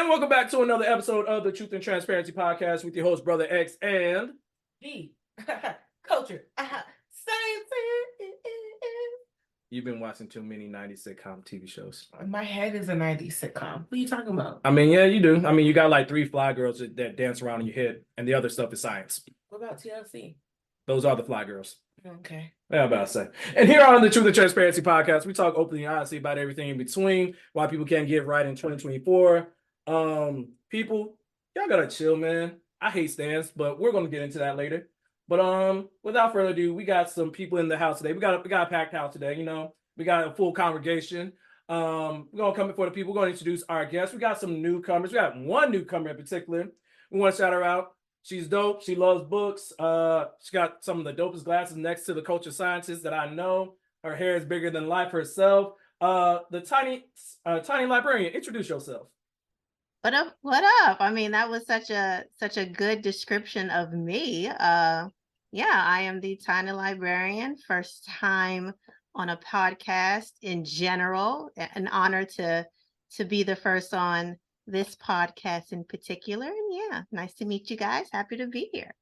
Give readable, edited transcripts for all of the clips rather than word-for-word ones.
And welcome back to another episode of the Truth and Transparency Podcast with your host, Brother X and D. Culture. Science. You've been watching too many 90s sitcom TV shows. My head is a 90s sitcom. What are you talking about? I mean, yeah, you do. I mean, you got like 3 fly girls that dance around in your head, and the other stuff is science. What about TLC? Those are the fly girls. Okay. Yeah, I'm about to say. And here on the Truth and Transparency Podcast, we talk openly and honestly about everything in between, why people can't get right in 2024. People, y'all gotta chill, man. I hate stands, but we're gonna get into that later. But without further ado, we got some people in the house today. We got a packed house today. You know, we got a full congregation. We're gonna come before the people. We're gonna introduce our guests. We got some newcomers. We got one newcomer in particular. We want to shout her out. She's dope. She loves books. She got some of the dopest glasses next to the culture scientist that I know. Her hair is bigger than life herself. The tiny librarian. Introduce yourself. What up? What up? I mean, that was such a good description of me. Yeah, I am the Tiny Librarian. First time on a podcast in general. An honor to be the first on this podcast in particular. And yeah, nice to meet you guys. Happy to be here.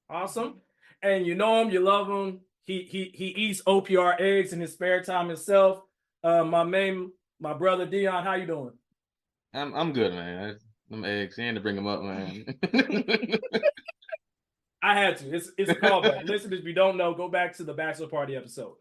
Awesome. And you know him, you love him. He eats OPR eggs in his spare time himself. My brother Deion, how you doing? I'm good, man. Them eggs, you had to bring them up, man. I had to. It's a callback. Listeners, if you don't know, go back to the bachelor party episode.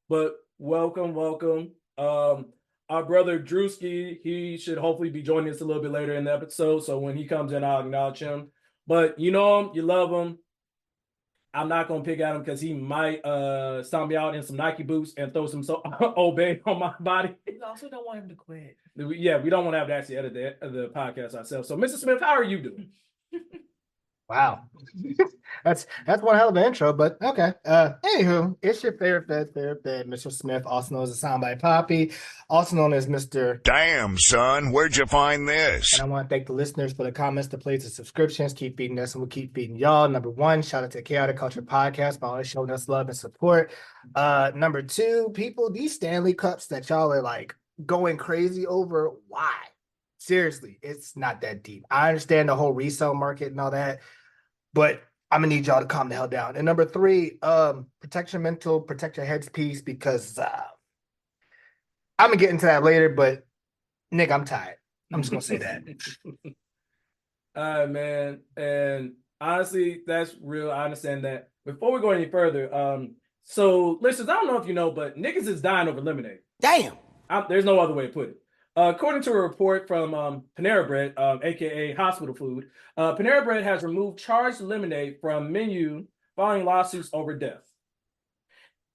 But welcome. Our brother Drewski, he should hopefully be joining us a little bit later in the episode. So when he comes in, I'll acknowledge him. But you know him, you love him. I'm not gonna pick at him because he might stomp me out in some Nike boots and throw some obey on my body. We also don't want him to quit. Yeah, we don't want to have to actually edit the podcast ourselves. So, Mr. Smith, how are you doing? Wow. that's one hell of an intro, but okay. Anywho, it's your favorite fed, Mr. Smith, also known as the Soundbite Poppy, also known as Mr. Damn, son, where'd you find this? And I want to thank the listeners for the comments, the plays, the subscriptions. Keep feeding us, and we'll keep feeding y'all. Number 1, shout out to Chaotic Culture Podcast for always showing us love and support. Number 2, people, these Stanley Cups that y'all are like going crazy over, why? Seriously, it's not that deep. I understand the whole resale market and all that, but I'm gonna need y'all to calm the hell down. And number 3, protect your mental, protect your head's peace, because I'm gonna get into that later. But Nick, I'm tired. I'm just gonna say that. All right, man. And honestly, that's real. I understand that. Before we go any further, so listeners, I don't know if you know, but niggas is dying over lemonade. Damn. There's no other way to put it. According to a report from Panera Bread, aka hospital food, Panera Bread has removed charged lemonade from menu following lawsuits over death.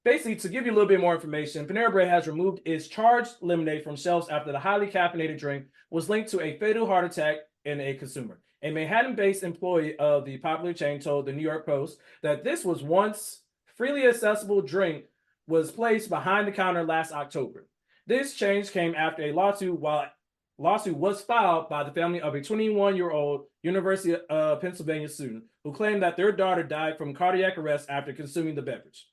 Basically, to give you a little bit more information, Panera Bread has removed its charged lemonade from shelves after the highly caffeinated drink was linked to a fatal heart attack in a consumer. A Manhattan-based employee of the popular chain told the New York Post that this was once freely accessible drink was placed behind the counter last October. This change came after a lawsuit was filed by the family of a 21-year-old University of Pennsylvania student who claimed that their daughter died from cardiac arrest after consuming the beverage.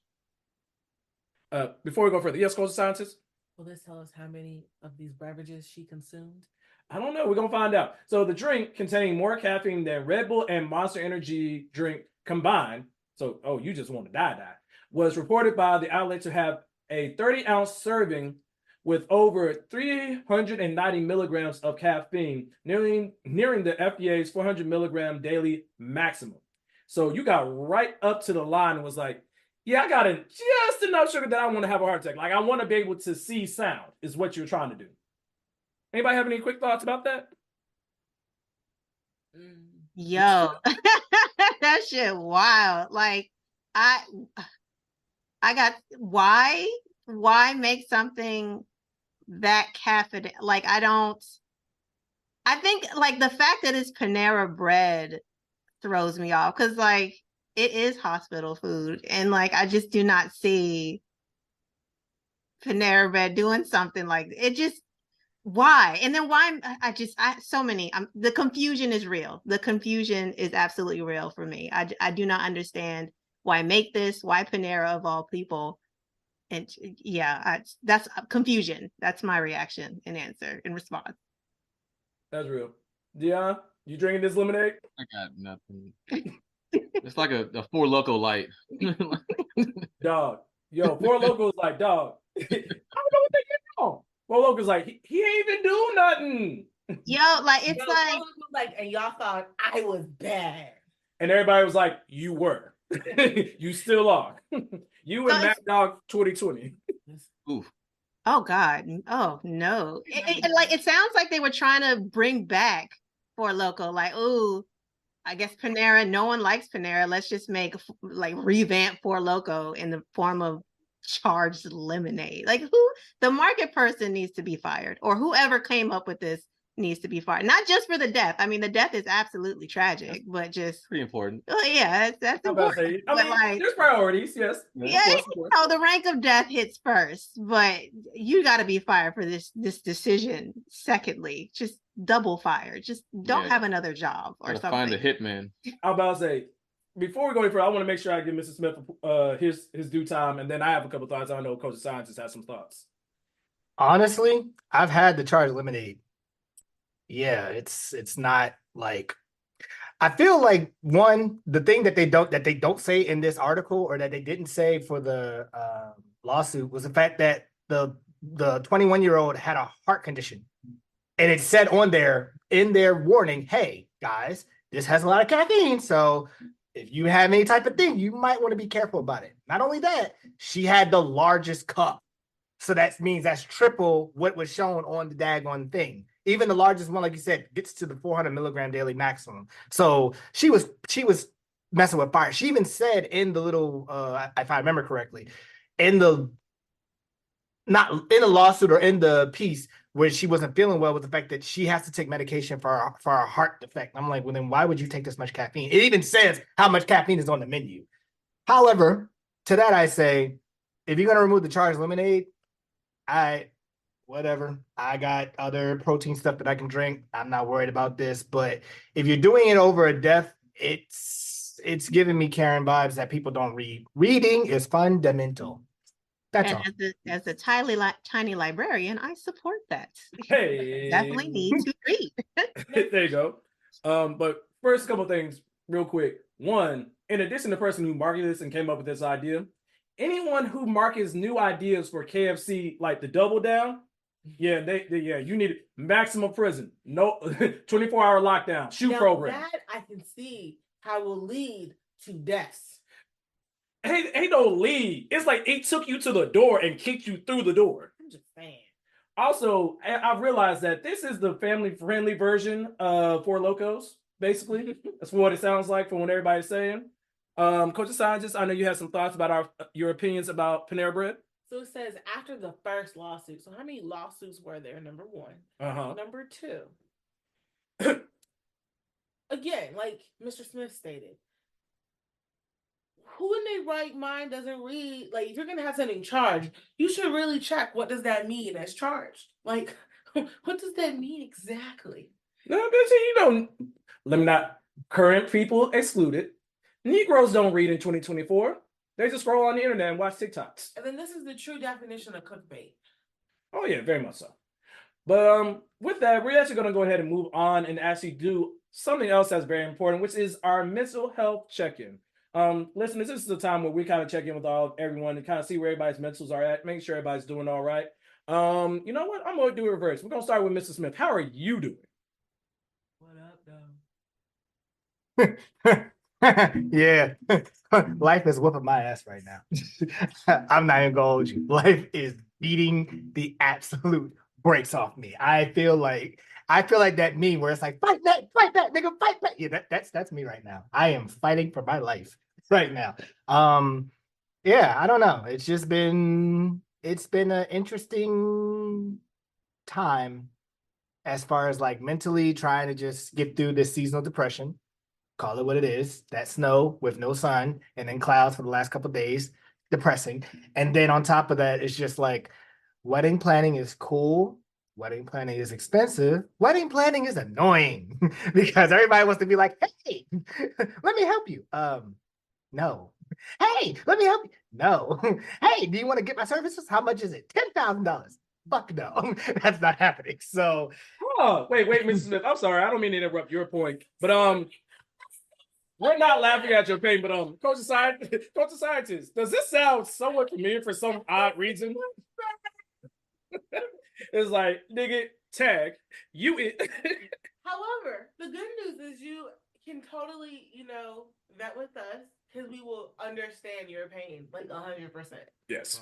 Before we go further, yes, culture scientist? Will this tell us how many of these beverages she consumed? I don't know. We're going to find out. So the drink containing more caffeine than Red Bull and Monster Energy drink combined, so, you just want to die, was reported by the outlet to have a 30-ounce serving with over 390 milligrams of caffeine, nearing the FDA's 400 milligram daily maximum. So you got right up to the line and was like, yeah, I got just enough sugar that I want to have a heart attack. Like, I want to be able to see sound is what you're trying to do. Anybody have any quick thoughts about that? Yo, that shit wild. Like, I got, why make something that caffeinated? Like, I think like the fact that it's Panera Bread throws me off, because like it is hospital food, and like I just do not see Panera Bread doing something like it. Just why? And then why? The confusion is real. The confusion is absolutely real for me. I do not understand why make this. Why Panera of all people And yeah, that's confusion. That's my reaction and answer and response. That's real. Deion, you drinking this lemonade? I got nothing. It's like a Four Loco light. Dog. Yo, Four Locos like, dog. I don't know what they get wrong. Four Locos like, he ain't even do nothing. Yo, like it's Yo, like Paula was like, and y'all thought I was bad. And everybody was like, you were. You still are. You and So Mad Dog 2020. Oof. oh God, oh no. It sounds like they were trying to bring back Four Loco, like, ooh, I guess Panera, no one likes Panera. Let's just make like revamp Four Loco in the form of charged lemonade. Like the market person needs to be fired, or whoever came up with this needs to be fired. Not just for the death. I mean, the death is absolutely tragic, but just Pretty important. oh yeah, that's I'm about to important. say, I But mean, like, there's priorities, yes. yeah, Of course. the rank of death hits first, but you got to be fired for this decision. Secondly, just double fire. Just don't Yeah. have another job or Gotta something. find the hitman. I'm about to say, before we go any further, I want to make sure I give Mr. Smith his due time, and then I have a couple thoughts. I know Coach of Science has some thoughts. Honestly, I've had the charge lemonade. Yeah, it's not like I feel like one, the thing that they don't say in this article or that they didn't say for the lawsuit was the fact that the 21-year-old had a heart condition. And it said on there in their warning, hey guys, this has a lot of caffeine. So if you have any type of thing, you might want to be careful about it. Not only that, she had the largest cup. So that means that's triple what was shown on the daggone thing. Even the largest one, like you said, gets to the 400 milligram daily maximum. So she was messing with fire. She even said in the little, if I remember correctly, not in the lawsuit or in the piece where she wasn't feeling well with the fact that she has to take medication for a heart defect. I'm like, well, then why would you take this much caffeine? It even says how much caffeine is on the menu. However, to that I say, if you're gonna remove the charged lemonade, whatever. I got other protein stuff that I can drink. I'm not worried about this. But if you're doing it over a death, it's giving me Karen vibes that people don't read. Reading is fundamental. That's And all. as a tiny librarian, I support that. Hey. Definitely need to read. There you go. But first couple things real quick. One, in addition to the person who marketed this and came up with this idea, anyone who markets new ideas for KFC, like the double down, yeah, you need maximum prison, no 24-hour lockdown, shoe Now program. that I can see how will lead to deaths. Ain't no lead. It's like it took you to the door and kicked you through the door. I'm just saying. Also, I've realized that this is the family-friendly version of Four Locos, basically. That's what it sounds like from what everybody's saying. Coach of Scientist, I know you had some thoughts about your opinions about Panera Bread. So it says after the first lawsuit. So how many lawsuits were there? Number one. Uh-huh. Number two. Again, like Mr. Smith stated, who in their right mind doesn't read? Like, if you're gonna have something charged, you should really check what does that mean as charged. Like, what does that mean exactly? No, bitch, you don't. Let me not. Current people excluded. Negroes don't read in 2024. They just scroll on the internet and watch TikToks. And then this is the true definition of clickbait. Oh yeah, very much so. But with that, we're actually going to go ahead and move on and actually do something else that's very important, which is our mental health check-in. Listeners, this is the time where we kind of check in with everyone and kind of see where everybody's mentals are at, make sure everybody's doing all right. You know what? I'm going to do it reverse. We're going to start with Mr. Smith. How are you doing? What up, though? Yeah. Life is whooping my ass right now. I'm not even gonna hold you. Life is beating the absolute brakes off me. I feel like that meme where it's like, fight back, nigga, fight back. Yeah, that's me right now. I am fighting for my life right now. Yeah, I don't know. It's been an interesting time as far as like mentally trying to just get through this seasonal depression. Call it what it is. That snow with no sun and then clouds for the last couple of days. Depressing. And then on top of that, it's just like wedding planning is cool. Wedding planning is expensive. Wedding planning is annoying because everybody wants to be like, hey, let me help you. No, Hey, let me help you. No. Hey, do you want to get my services? How much is it? $10,000. Fuck no. That's not happening. So Oh, wait, Mrs. Smith. I'm sorry. I don't mean to interrupt your point, but we're not laughing at your pain. But Coach of Scientist, does this sound somewhat familiar for some odd reason? It's like, nigga, tag you. However, the good news is you can totally, vet with us because we will understand your pain like 100%. Yes.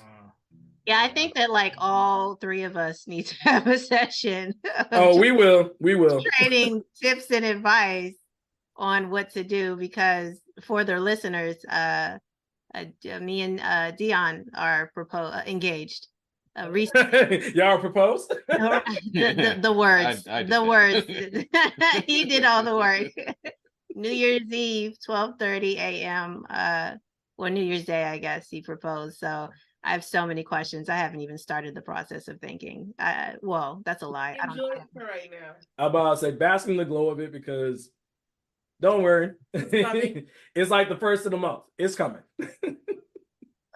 Yeah, I think that like all three of us need to have a session of Oh, we will. trading tips and advice on what to do, because for their listeners, me and Deion are engaged. Y'all proposed? The words, I did the that. words. He did all the work. New Year's Eve, 12:30 a.m. Or New Year's Day, I guess he proposed. So I have so many questions. I haven't even started the process of thinking. Well, that's a lie. I don't Enjoy know. it for right now. I'm about to say bask in the glow of it, because don't worry. coming. It's like the first of the month. It's coming.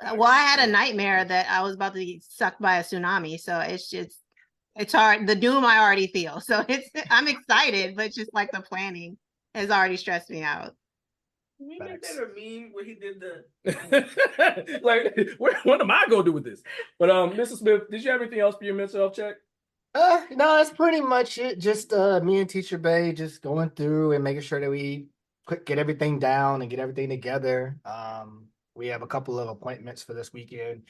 Well, I had a nightmare that I was about to be sucked by a tsunami. So it's hard. The doom I already feel. So I'm excited, but just like the planning has already stressed me out. Can we make that a meme where he did the Like, what am I gonna do with this? But Mrs. Smith, did you have anything else for your mental health check? no, that's pretty much it. Just me and Teacher Bay just going through and making sure that we get everything down and get everything together. We have a couple of appointments for this weekend,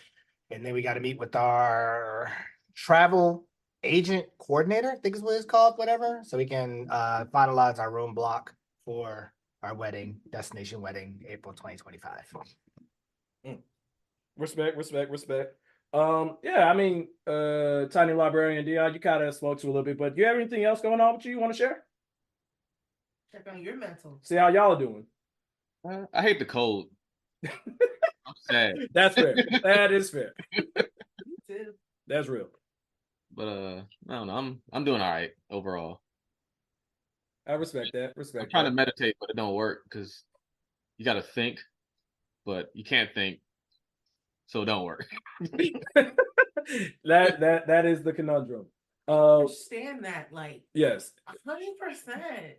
and then we got to meet with our travel agent coordinator, I think is what it's called, whatever, so we can finalize our room block for our wedding, destination wedding, April 2025. Respect. Yeah, I mean, Tiny Librarian, Deion, you kind of spoke to a little bit, but do you have anything else going on with you want to share? check on your mental. See how y'all are doing. I hate the cold. I'm sad. That's fair. That is fair. Me too. That's real. But I don't know. I'm doing all right overall. I respect that. I'm trying to meditate, but it don't work because you got to think, but you can't think, so it don't work. that is the conundrum. Understand that, like, Yes. 100%.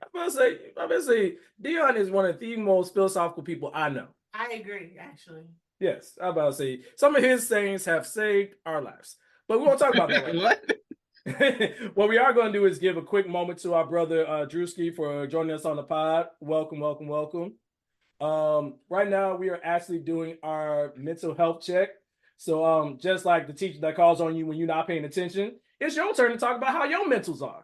I'm gonna say, Deion is one of the most philosophical people I know. I agree, actually. Yes, I'm about to say some of his sayings have saved our lives, but we won't talk about that right now. What? What we are going to do is give a quick moment to our brother Drewski for joining us on the pod. Welcome. Right now we are actually doing our mental health check. So just like the teacher that calls on you when you're not paying attention, it's your turn to talk about how your mentals are.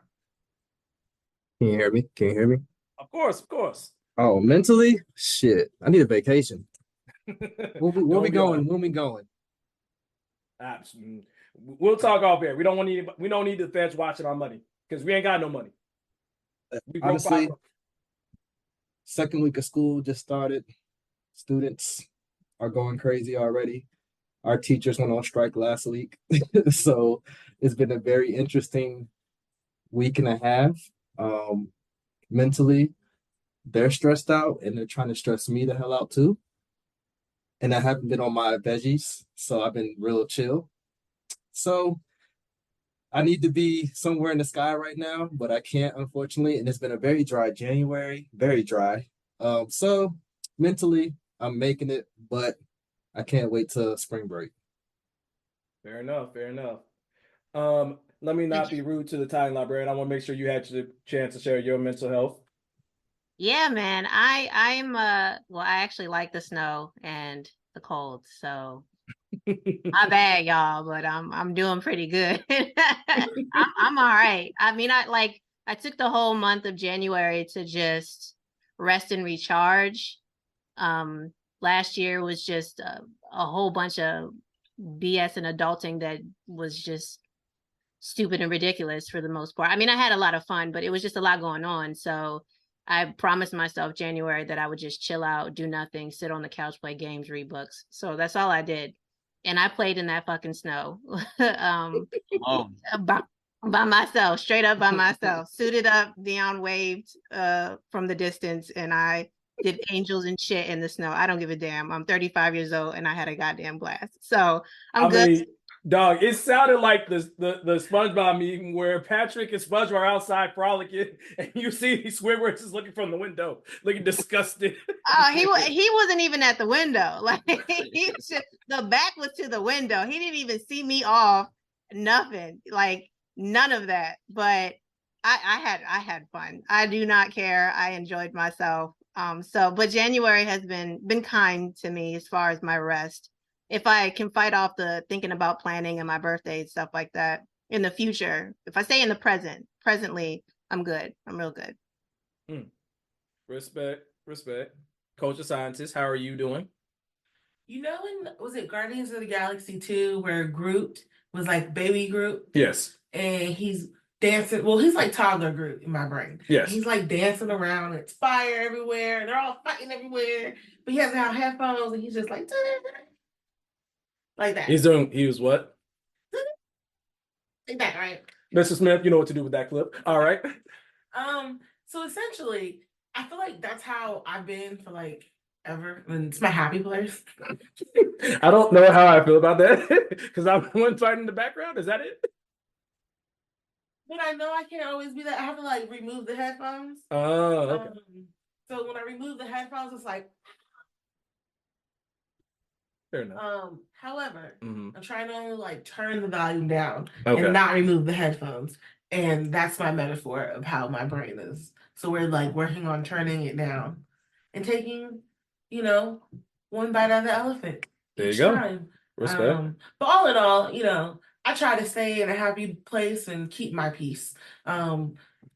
Can you hear me? Can you hear me? Of course. Oh, mentally? Shit. I need a vacation. Where we Don't going? be Where we going? We'll talk off air. We don't need the feds watching our money because we ain't got no money. We broke Honestly, five. second week of school just started. Students are going crazy already. Our teachers went on strike last week. So it's been a very interesting week and a half. Mentally, they're stressed out and they're trying to stress me the hell out too. And I haven't been on my veggies, so I've been real chill. So I need to be somewhere in the sky right now, but I can't, unfortunately. And it's been a very dry January, very dry. So mentally, I'm making it, but I can't wait till spring break. Fair enough. Let me not be rude to the Tiny Librarian. I want to make sure you had the chance to share your mental health. Yeah, man. I'm well, I actually like the snow and the cold, so my bad, y'all, but I'm doing pretty good. I'm all right. I mean, I took the whole month of January to just rest and recharge. Last year was just a whole bunch of BS and adulting that was just stupid and ridiculous for the most part. I mean, I had a lot of fun, but it was just a lot going on. So I promised myself January that I would just chill out, do nothing, sit on the couch, play games, read books. So that's all I did. And I played in that fucking snow. By myself, straight up by myself. Suited up, Deion waved from the distance, and I did angels and shit in the snow. I don't give a damn. I'm 35 years old and I had a goddamn blast. So I'm good. mean, dog, it sounded like the SpongeBob meme where Patrick and SpongeBob are outside frolicking, and you see Squidward just looking from the window, looking disgusted. He wasn't even at the window. Like the back was to the window. He didn't even see me off. Nothing. Like none of that. But I had fun. I do not care. I enjoyed myself. But January has been kind to me as far as my rest. If I can fight off the thinking about planning and my birthday and stuff like that in the future, if I stay in the presently, I'm good. I'm real good. Respect. Culture scientist, how are you doing? You know, was it Guardians of the Galaxy 2 where Groot was like baby Groot? Yes. And he's dancing. Well, he's like toddler Groot in my brain. Yes. He's like dancing around. It's fire everywhere. And they're all fighting everywhere. But he doesn't have headphones and he's just like that. He was what? Like that, right? Mr. Smith, you know what to do with that clip. All right. So essentially, I feel like that's how I've been for like ever. And it's my happy place. I don't know how I feel about that because I'm the one fighting in the background. Is that it? But I know I can't always be that. I have to like remove the headphones. Oh, okay. So when I remove the headphones, it's like. Fair enough. However, Mhm. I'm trying to like turn the volume down Okay. and not remove the headphones. And that's my metaphor of how my brain is. So we're like working on turning it down and taking, one bite out of the elephant. There you each go. time. Respect. But all in all, I try to stay in a happy place and keep my peace.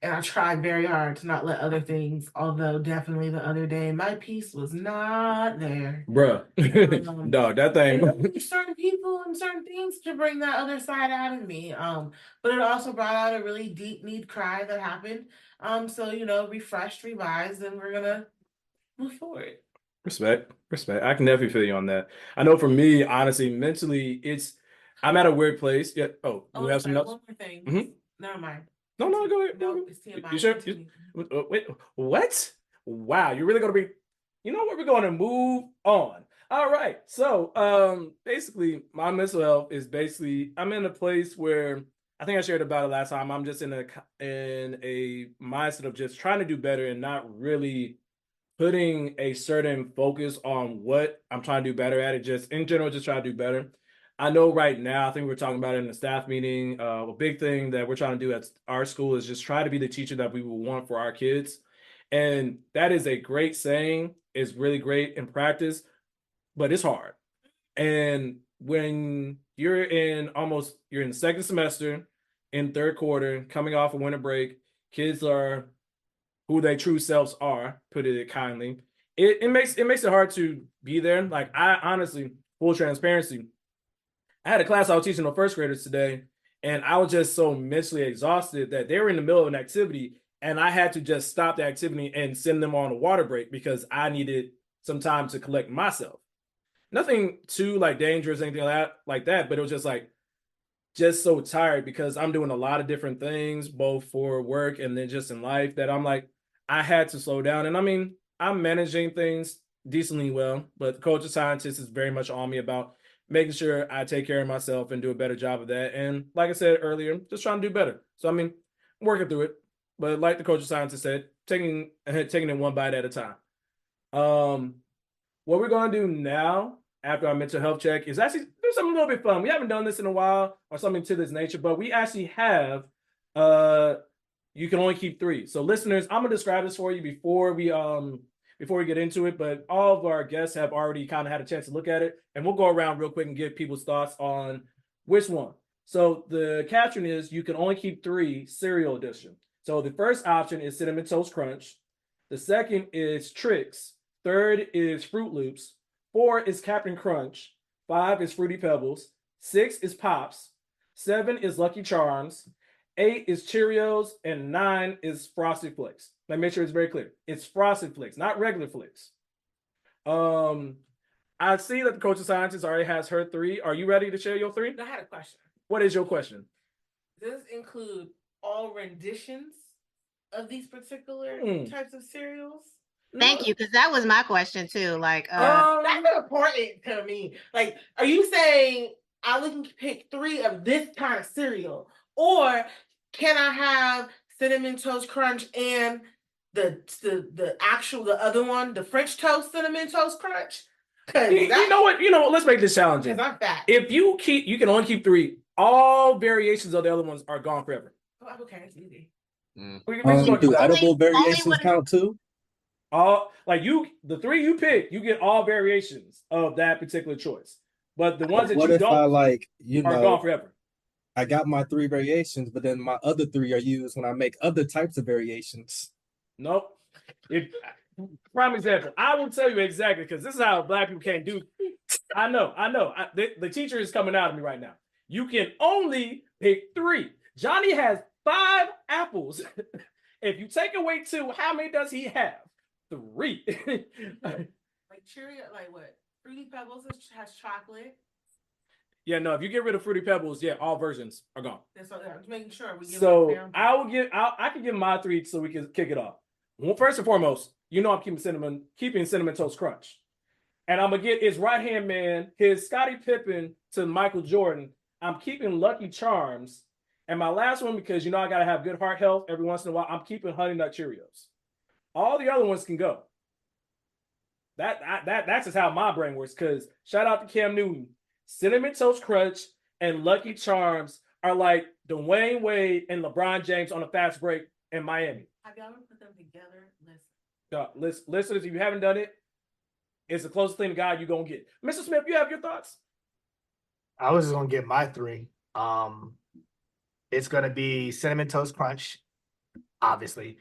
And I tried very hard to not let other things, although definitely the other day, my peace was not there. Bruh. Dog, that thing. And certain people and certain things to bring that other side out of me. But it also brought out a really deep need cry that happened. So, refreshed, revised, and we're gonna move forward. Respect. I can definitely feel you on that. I know for me, honestly, mentally, I'm at a weird place. Yeah. Oh, do we have some notes? One more thing. Mhm. Never mind. No, go ahead. No, it's TMI. You sure? Continue. Wait, what? Wow, you're really gonna be. You know what? We're going to move on. All right. So, basically, my mental health is I'm in a place where I think I shared about it last time. I'm just in a mindset of just trying to do better and not really putting a certain focus on what I'm trying to do better at it. Just in general, just try to do better. I know right now, I think we're talking about it in the staff meeting. A big thing that we're trying to do at our school is just try to be the teacher that we would want for our kids. And that is a great saying. It's really great in practice, but it's hard. And when you're in second semester, in third quarter, coming off a winter break, kids are who their true selves are, put it kindly. It makes it hard to be there. Like I honestly, full transparency, I had a class I was teaching the first graders today, and I was just so mentally exhausted that they were in the middle of an activity, and I had to just stop the activity and send them on a water break because I needed some time to collect myself. Nothing too like dangerous, anything like that, but it was just so tired because I'm doing a lot of different things, both for work and then just in life, that I'm like, I had to slow down. And I mean, I'm managing things decently well, but the culture scientist is very much on me about making sure I take care of myself and do a better job of that. And like I said earlier, just trying to do better. So I mean, I'm working through it. But like the culture scientist said, taking it one bite at a time. What we're gonna do now after our mental health check is actually do something a little bit fun. We haven't done this in a while or something to this nature, but we actually have you can only keep 3. So listeners, I'm gonna describe this for you before we get into it, but all of our guests have already kind of had a chance to look at it, and we'll go around real quick and give people's thoughts on which one. So the caption is you can only keep 3 cereal edition. So the first option is Cinnamon Toast Crunch. The second is Trix. Third is Fruit Loops. 4 is Captain Crunch. 5 is Fruity Pebbles. 6 is Pops. 7 is Lucky Charms. 8 is Cheerios. And 9 is Frosted Flakes. Let me make sure it's very clear. It's Frosted Flakes, not regular Flakes. I see that the culture scientist already has her 3. Are you ready to share your 3? I had a question. What is your question? Does this include all renditions of these particular types of cereals? Thank you, because that was my question too. Like, That's important to me. Like, are you saying I can pick 3 of this kind of cereal, or can I have cinnamon toast crunch and the other one, the French toast cinnamon toast crunch? Because You know what? Let's make this challenging. I'm fat. If you can only keep 3. All variations of the other ones are gone forever. Oh, okay, it's easy. We can Do go- edible only variations what- count too? all like the 3 you pick, you get all variations of that particular choice. But the ones that What you if I don't are gone forever. I got my 3 variations, but then my other 3 are used when I make other types of variations. Nope. Prime example. I will tell you exactly because this is how Black people can't do. I know. The teacher is coming out of me right now. You can only pick 3. Johnny has 5 apples. If you take away 2, how many does he have? 3. Like Cheerio, like what? Fruity Pebbles has chocolate. Yeah, no. If you get rid of Fruity Pebbles, yeah, all versions are gone. That's what I'm making sure we give. So I can give my 3 so we can kick it off. Well, first and foremost, I'm keeping cinnamon toast crunch, and I'm gonna get his right hand man, his Scottie Pippen to Michael Jordan. I'm keeping Lucky Charms, and my last one because I gotta have good heart health every once in a while. I'm keeping Honey Nut Cheerios. All the other ones can go. That's just how my brain works. Because shout out to Cam Newton, Cinnamon Toast Crunch and Lucky Charms are like Dwayne Wade and LeBron James on a fast break in Miami. Have y'all ever put them together? Listen. Listeners, if you haven't done it, it's the closest thing to God you're gonna get. Mr. Smith, you have your thoughts? I was just gonna get my 3. It's gonna be Cinnamon Toast Crunch, obviously.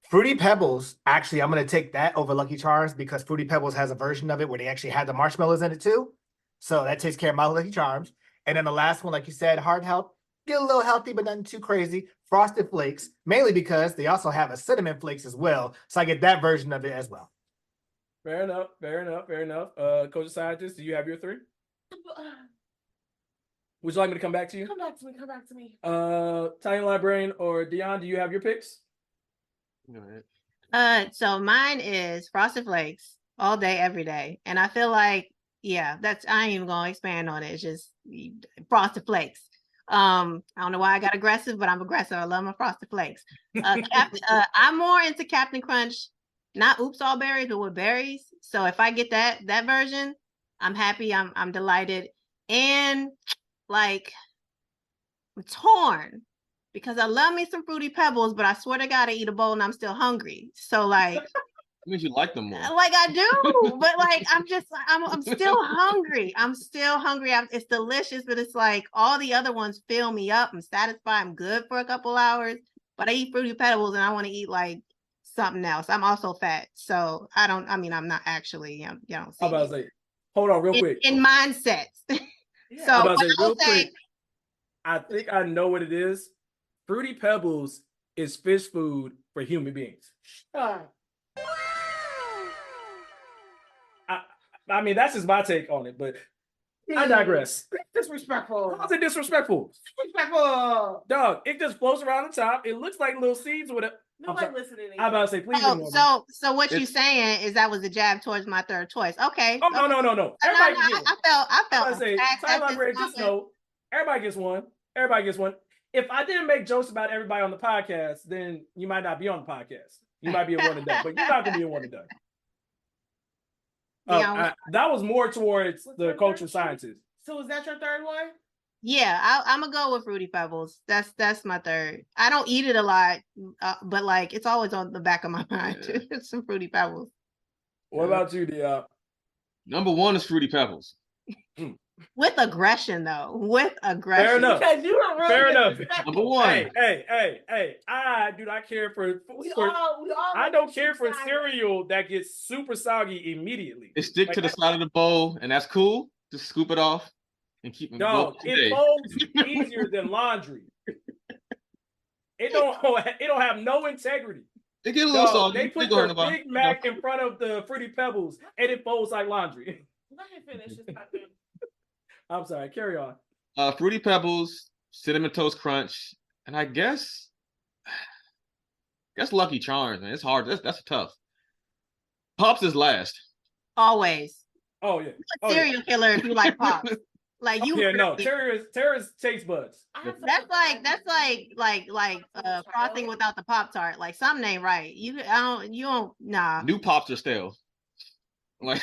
Fruity Pebbles, actually, I'm gonna take that over Lucky Charms because Fruity Pebbles has a version of it where they actually had the marshmallows in it too. So that takes care of my Lucky Charms. And then the last one, like you said, heart health, get a little healthy, but nothing too crazy. Frosted Flakes, mainly because they also have a cinnamon flakes as well. So I get that version of it as well. Fair enough. Coach Scientist, do you have your 3? Would you like me to come back to you? Come back to me. Tiny Librarian or Deion, do you have your picks? Go ahead. So mine is Frosted Flakes all day, every day. And I feel like, I ain't even gonna expand on it. It's just Frosted Flakes. I don't know why I got aggressive, but I'm aggressive. I love my Frosted Flakes. I'm more into Captain Crunch, not Oops All Berries, but with berries. So if I get that version, I'm happy. I'm delighted. And like, I'm torn because I love me some Fruity Pebbles, but I swear to God, I eat a bowl and I'm still hungry. So like, It means you like them more. like I do, but like I'm still hungry. It's delicious, but it's like all the other ones fill me up. I'm satisfied. I'm good for a couple hours, but I eat Fruity Pebbles and I want to eat like something else. I'm also fat, so I'm not actually. You don't see I'm about to say, hold on, real quick. in mindsets. Yeah. So I'm about to say, what real I'll say, quick. I think I know what it is. Fruity Pebbles is fish food for human beings. I mean, that's just my take on it, but I digress. Disrespectful. How's it disrespectful? Disrespectful. Dog, it just floats around the top. It looks like little seeds with it. Nobody listening. I'm about to say, please ignore me. so what you saying is that was a jab towards my third choice? Okay. Oh, no. Everybody can get one. I felt I'm about to say, attacked Tiny at this Librarian, just moment. know, everybody gets one. If I didn't make jokes about everybody on the podcast, then you might not be on the podcast. You might be a one and done, but you're not going to be a one and done. That was more towards the culture sciences. So is that your third one? Yeah, I'm gonna go with Fruity Pebbles. That's my third. I don't eat it a lot, but like it's always on the back of my mind. Yeah. Some Fruity Pebbles. What about you, Dia? Number 1 is Fruity Pebbles. With aggression, though. With aggression. Fair enough. Because you were really Fair enough. disrespectful. Number 1. Hey! I do not care for. We all I don't care for decided. cereal that gets super soggy immediately. It stick to the side of the bowl, and that's cool. Just scoop it off and keep it. Dog, it folds easier than laundry. It don't have no integrity. They get a little Dog, salty. they put go the Big Mac in front of the Fruity Pebbles, and it folds like laundry. Let me finish this. Patrick. I'm sorry. Carry on. Fruity Pebbles, Cinnamon Toast Crunch, and I guess Lucky Charms, man. It's hard. That's tough. Pops is last. Always. Oh yeah. You're Oh a yeah. serial killer if you like Pops. Like you. Yeah, no. really- Terrorist taste buds. I have That's something like frosting without the Pop Tart. Like something ain't right. You don't nah. New Pops are stale. Like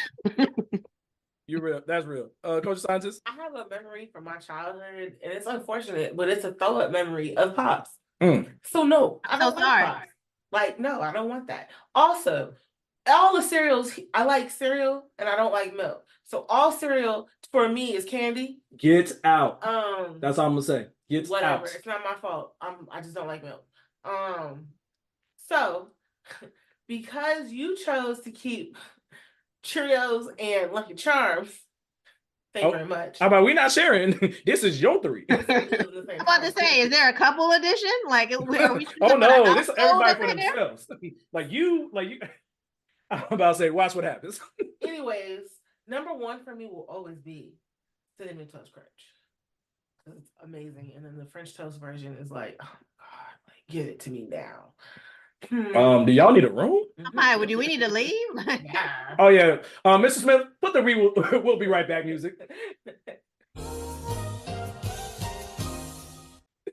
You real. That's real. Coach Scientist. I have a memory from my childhood, and it's unfortunate, but it's a throw up memory of Pops. Mm. So no, I I'm don't so like sorry. Pops. Like, no, I don't want that. Also, all the cereals, I like cereal and I don't like milk. So all cereal for me is candy. Get out. That's all I'm gonna say. Get whatever. out. It's not my fault. I just don't like milk. So because you chose to keep Cheerios and Lucky Charms, thank you very much. How about we not sharing? This is your 3. I'm about to say, is there a couple edition? Like, are we Oh no, this is household everybody up for in there? themselves. like you. I'm about to say, watch what happens. Anyways, number 1 for me will always be Cinnamon Toast Crunch. It's amazing. And then the French toast version is like, oh my God, like give it to me now. Do y'all need a room? Hi, do we need to leave? Yeah. Oh yeah. Mr. Smith, put the we'll be right back music.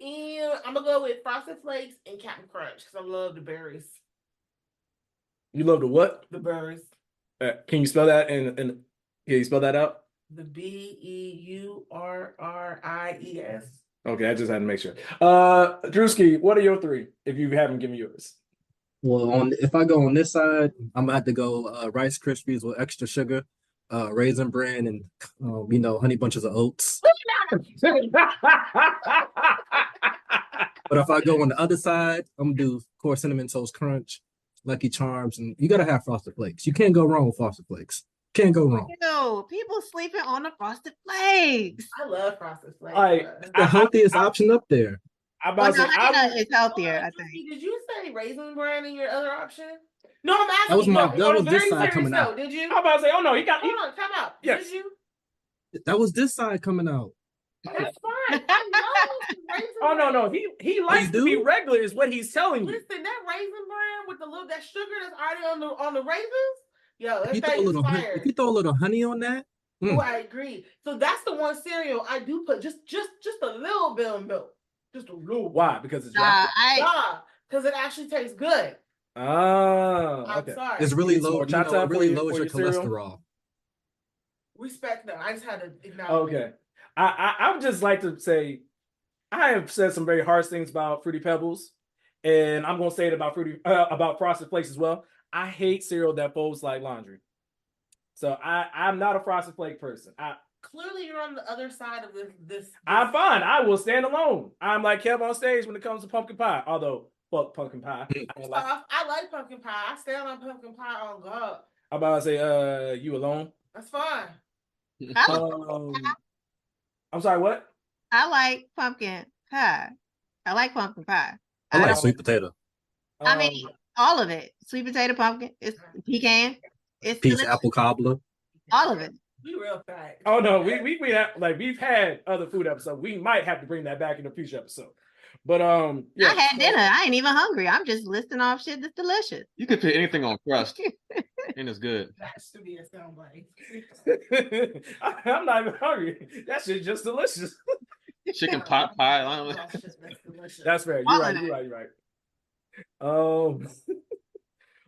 And I'm gonna go with Frosted Flakes and Captain Crunch because I love the berries. You love the what? The berries. Can you spell that? And can you spell that out? The BEURRIES. Okay, I just had to make sure. Drewski, what are your 3? If you haven't given yours. Well, if I go on this side, I'm gonna have to go Rice Krispies with extra sugar, Raisin Bran, and Honey Bunches of Oats. But if I go on the other side, I'm gonna do, of course, Cinnamon Toast Crunch, Lucky Charms, and you gotta have Frosted Flakes. You can't go wrong with Frosted Flakes. Can't go wrong. Ew, people sleeping on the Frosted Flakes. I love Frosted Flakes. Like, The healthiest option up there. I'm Well, about to no, say, honey nut is healthier, I think. Did you say Raisin Bran in your other option? No, I'm asking. That was my- no, that on a was this very side serious coming note, out. Did you? I'm about to say, oh no, he got. Hold on, come out. Yes. Did you? That was this side coming out. That's fine. I know Raisin Oh no, Bran. no, he likes to be do? regular, is what he's telling you. Listen, that Raisin Bran with that sugar that's already on the raisins, yo, that If you throw a thing is little, fire. if you throw a little honey on that, Oh, I agree. So that's the one cereal I do put just a little bit of milk, just a little. Why? Because it's dry. Because it actually tastes good. Oh, I'm okay. sorry. it's really Need some low. more You know, cha-cha it really for lowers your your cereal? cholesterol. Respect them. I just had to acknowledge. Okay. I would just like to say, I have said some very harsh things about Fruity Pebbles, and I'm gonna say it about about Frosted Flakes as well. I hate cereal that folds like laundry. So I'm not a Frosted Flake person. Clearly, you're on the other side of this. I'm fine. I will stand alone. I'm like Kev on stage when it comes to pumpkin pie. Although fuck pumpkin pie. I like pumpkin pie. I stand on pumpkin pie on God. I'm about to say, you alone? That's fine. I'm sorry, what? I like pumpkin pie. I like pumpkin pie. I like don't- sweet potato. I mean, all of it. Sweet potato, pumpkin, it's pecan, it's Peach delicious. apple cobbler. All of it. We real fat. Oh no, we have, like, we've had other food episodes. We might have to bring that back in a future episode. But yeah. I had dinner. I ain't even hungry. I'm just listing off shit that's delicious. you could put anything on crust, and it's good. That's to be a soundbite. I'm not even hungry. That shit just delicious. Chicken pot pie. I don't know. That's delicious. That's fair. All You're of right. it. You're right.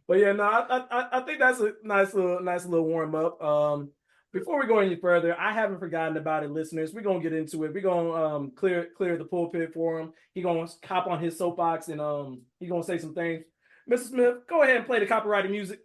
But yeah, no, I think that's a nice little warm up. Before we go any further, I haven't forgotten about it, listeners. We're gonna get into it. We're gonna clear the pulpit for him. He's gonna hop on his soapbox and he's gonna say some things. Mr. Smith, go ahead and play the copyrighted music.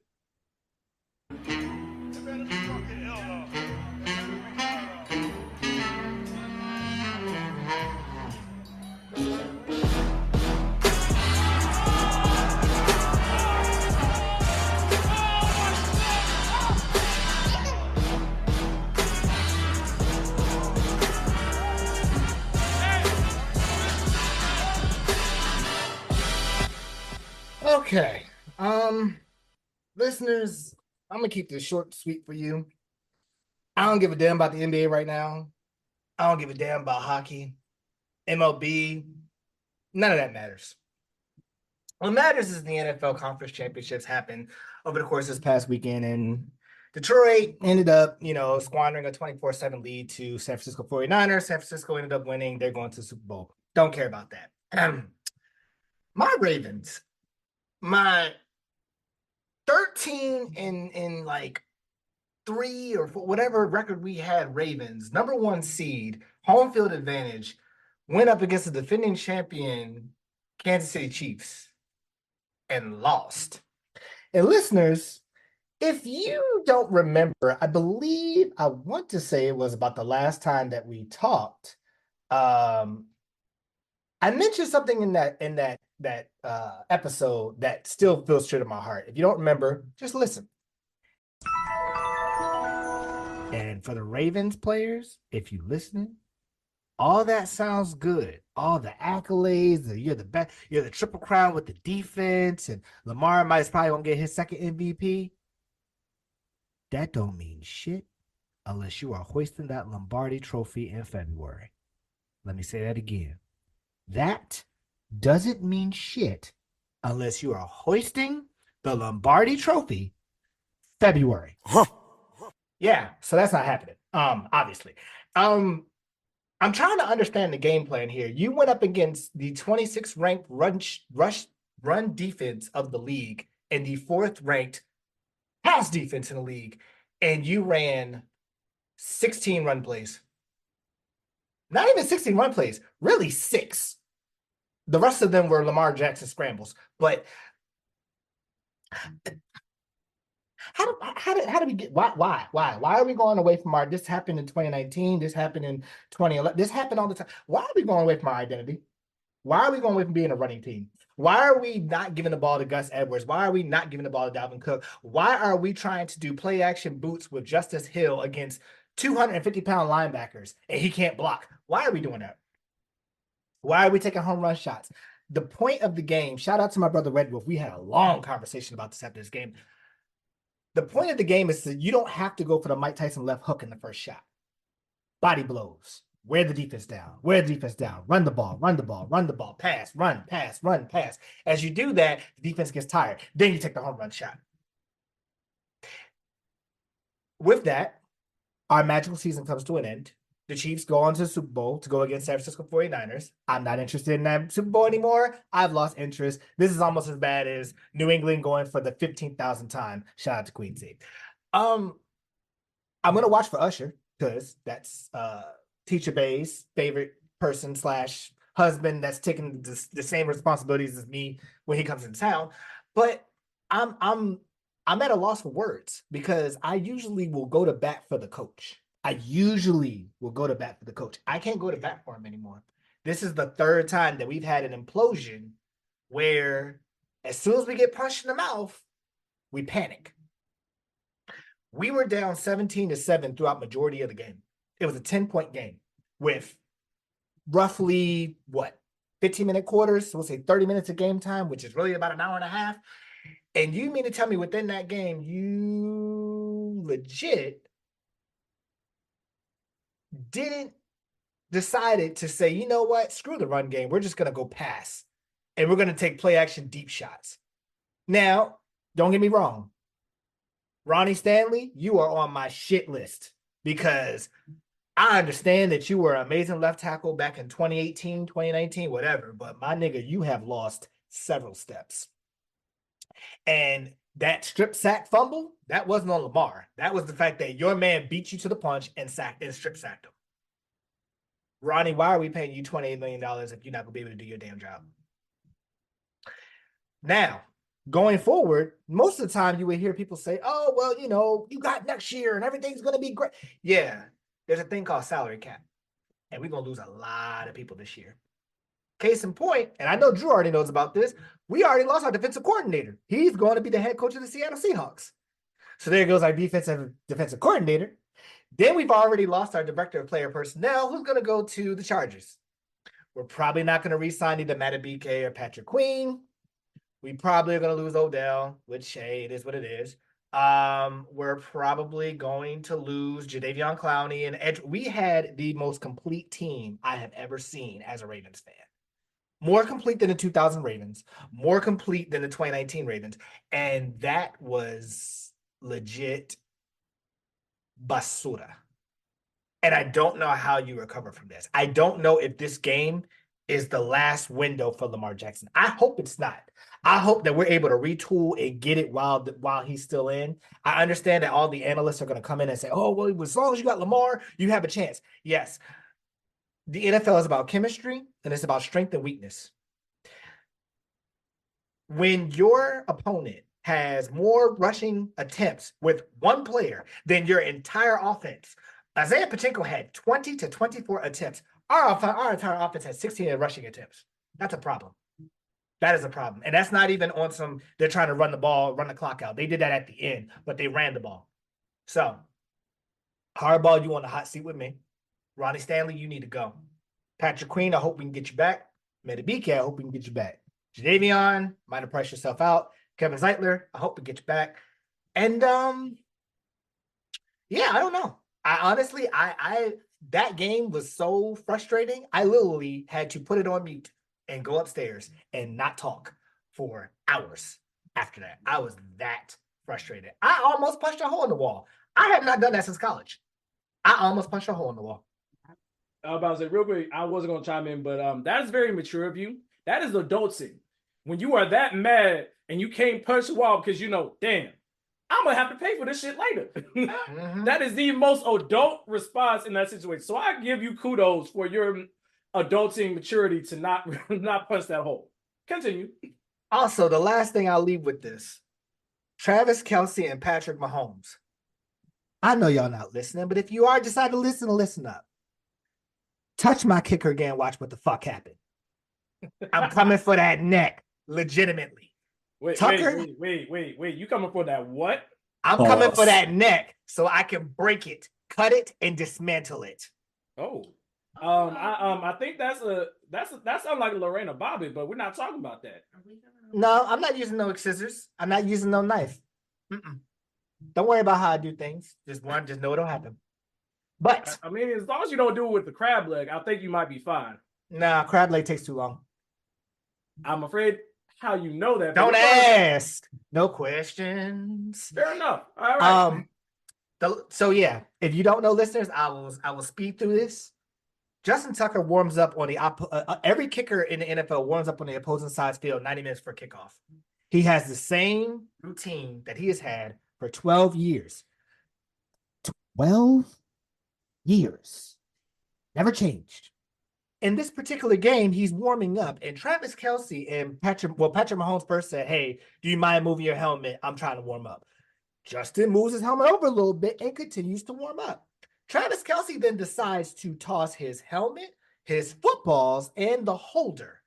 Okay. Listeners, I'm gonna keep this short and sweet for you. I don't give a damn about the NBA right now. I don't give a damn about hockey, MLB. None of that matters. What matters is the NFL conference championships happened over the course of this past weekend, and Detroit ended up, squandering a 24-7 lead to San Francisco 49ers. San Francisco ended up winning. They're going to the Super Bowl. Don't care about that. My Ravens, my 13 in like 3 or 4, whatever record we had, Ravens, number 1 seed, home field advantage, went up against the defending champion Kansas City Chiefs and lost. And listeners, if you don't remember, I want to say it was about the last time that we talked. I mentioned something in that episode that still feels true to my heart. If you don't remember, just listen. And for the Ravens players, if you listening, all that sounds good. All the accolades, you're the best, you're the triple crown with the defense, and Lamar might probably gonna get his second MVP. That don't mean shit unless you are hoisting that Lombardi trophy in February. Let me say that again. That doesn't mean shit unless you are hoisting the Lombardi trophy February. Yeah, so that's not happening. Obviously. I'm trying to understand the game plan here. You went up against the 26th ranked run defense of the league and the 4th ranked pass defense in the league, and you ran 16 run plays. Not even 16 run plays, really 6. The rest of them were Lamar Jackson scrambles. But how do we get why are we going away from our, this happened in 2019, this happened in 2011, this happened all the time? Why are we going away from our identity? Why are we going away from being a running team? Why are we not giving the ball to Gus Edwards? Why are we not giving the ball to Dalvin Cook? Why are we trying to do play action boots with Justice Hill against 250-pound linebackers and he can't block? Why are we doing that? Why are we taking home run shots? The point of the game, shout out to my brother Red Wolf. We had a long conversation about this after this game. The point of the game is that you don't have to go for the Mike Tyson left hook in the first shot. Body blows. Wear the defense down. Run the ball. Pass, run, pass. As you do that, the defense gets tired. Then you take the home run shot. With that, our magical season comes to an end. The Chiefs go on to the Super Bowl to go against San Francisco 49ers. I'm not interested in that Super Bowl anymore. I've lost interest. This is almost as bad as New England going for the 15,000th time. Shout out to Quincy. I'm going to watch for Usher because that's Teacher Bay's favorite person / husband that's taking the same responsibilities as me when he comes into town. But I'm at a loss for words because I usually will go to bat for the coach. I can't go to bat for him anymore. This is the 3rd time that we've had an implosion where as soon as we get punched in the mouth, we panic. We were down 17-7 throughout majority of the game. It was a 10-point game with roughly 15-minute quarters. So we'll say 30 minutes of game time, which is really about an hour and a half. And you mean to tell me within that game, you legit didn't decided to say, you know what, screw the run game. We're just going to go pass and we're going to take play action deep shots. Now, don't get me wrong. Ronnie Stanley, you are on my shit list because I understand that you were an amazing left tackle back in 2018, 2019, whatever. But my nigga, you have lost several steps. And that strip sack fumble, that wasn't on Lamar. That was the fact that your man beat you to the punch and strip sacked him. Ronnie, why are we paying you $28 million if you're not going to be able to do your damn job? Now, going forward, most of the time you would hear people say, oh, well, you got next year and everything's going to be great. Yeah, there's a thing called salary cap. And we're going to lose a lot of people this year. Case in point, and I know Drew already knows about this, we already lost our defensive coordinator. He's going to be the head coach of the Seattle Seahawks. So there goes our defensive coordinator. Then we've already lost our director of player personnel, who's going to go to the Chargers. We're probably not going to re-sign either Matabike or Patrick Queen. We probably are going to lose Odell, which, hey, it is what it is. We're probably going to lose Jadeveon Clowney and Edge. We had the most complete team I have ever seen as a Ravens fan. more complete than the 2000 Ravens, more complete than the 2019 Ravens, and that was legit basura. And I don't know how you recover from this. I don't know if this game is the last window for Lamar Jackson. I hope it's not. I hope that we're able to retool and get it while he's still in. I understand that all the analysts are going to come in and say, "Oh, well, as long as you got Lamar, you have a chance." Yes, the NFL is about chemistry and it's about strength and weakness. When your opponent has more rushing attempts with one player than your entire offense, Isaiah Pacheco had 20 to 24 attempts. Our entire offense had 16 rushing attempts. That's a problem. That is a problem. And that's not even on some, they're trying to run the ball, run the clock out. They did that at the end, but they ran the ball. So, Hardball, you on the hot seat with me. Ronnie Stanley, you need to go. Patrick Queen, I hope we can get you back. Metabike, I hope we can get you back. Jadavion, might have priced yourself out. Kevin Zeitler, I hope we get you back. And yeah, I don't know. I honestly, that game was so frustrating. I literally had to put it on mute and go upstairs and not talk for hours after that. I was that frustrated. I almost punched a hole in the wall. I have not done that since college. I almost punched a hole in the wall. I was about to say real quick, I wasn't gonna chime in, but that is very mature of you. That is adulting. When you are that mad and you can't punch the wall because you know, damn, I'm gonna have to pay for this shit later. That is the most adult response in that situation. So I give you kudos for your adulting maturity to not punch that hole. Continue. Also, the last thing I'll leave with this: Travis Kelce and Patrick Mahomes. I know y'all not listening, but if you are, decide to listen up. Touch my kicker again. Watch what the fuck happened. I'm coming for that neck, legitimately. Wait, Tucker? wait. You coming for that what? I'm coming for that neck so I can break it, cut it, and dismantle it. Oh, I think that sounds like Lorena Bobbitt, but we're not talking about that. No, I'm not using no scissors. I'm not using no knife. Don't worry about how I do things. Just know it'll happen. But I mean, as long as you don't do it with the crab leg, I think you might be fine. nah, crab leg takes too long. I'm afraid how you know that. Don't ask. No questions. Fair enough. All right. So yeah, if you don't know, listeners, I will speed through this. Justin Tucker warms up on the every kicker in the NFL warms up on the opposing side's field 90 minutes for kickoff. He has the same routine that he has had for 12 years. 12 years. Never changed. In this particular game, he's warming up, and Travis Kelce and Patrick Mahomes first said, "Hey, do you mind moving your helmet? I'm trying to warm up." Justin moves his helmet over a little bit and continues to warm up. Travis Kelce then decides to toss his helmet, his footballs, and the holder,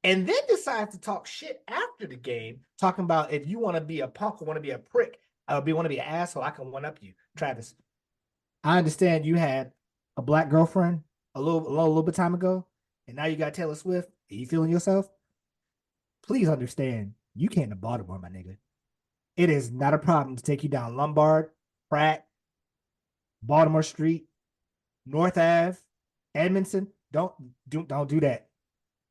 and then decides to talk shit after the game, talking about if you want to be a punk or want to be a prick, want to be an asshole, I can one up you. Travis, I understand you had a black girlfriend a little bit time ago, and now you got Taylor Swift. Are you feeling yourself? Please understand, you came to Baltimore, my nigga. It is not a problem to take you down Lombard, Pratt, Baltimore Street, North Ave, Edmondson. Don't do that.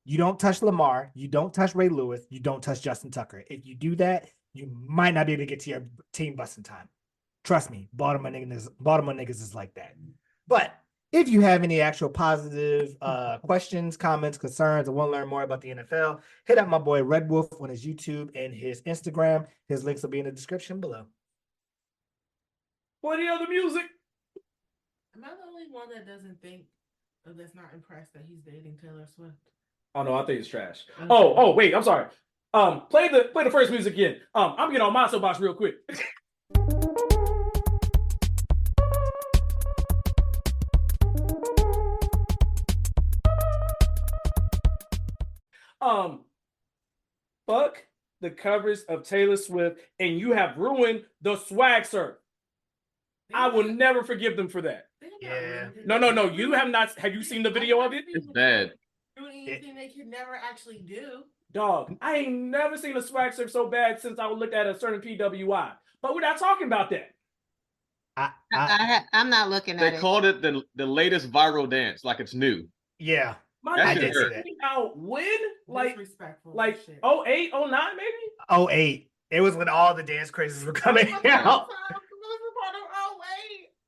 You don't touch Lamar. You don't touch Ray Lewis. You don't touch Justin Tucker. If you do that, you might not be able to get to your team bus in time. Trust me, Baltimore niggas is like that. But if you have any actual positive questions, comments, concerns, or want to learn more about the NFL, hit up my boy Red Wolf on his YouTube and his Instagram. His links will be in the description below. For the other music. Am I the only one that doesn't think, or that's not impressed that he's dating Taylor Swift? Oh no, I think it's trash. Okay. Oh wait, I'm sorry. Play the first music again. I'm getting on my soapbox real quick. Fuck the covers of Taylor Swift, and you have ruined the swag surf. I will never forgive them for that. Yeah. No. You have not. Have you seen the video of it? It's bad. Doing anything they could never actually do. Dog, I ain't never seen a swag surf so bad since I looked at a certain PWI. But we're not talking about that. I'm not looking at They it. called it the latest viral dance, like it's new. Yeah. My That I nigga, did see that. out when? Like Disrespectful. like shit. 08, 09 maybe? 08. It was when all the dance crazes were coming out.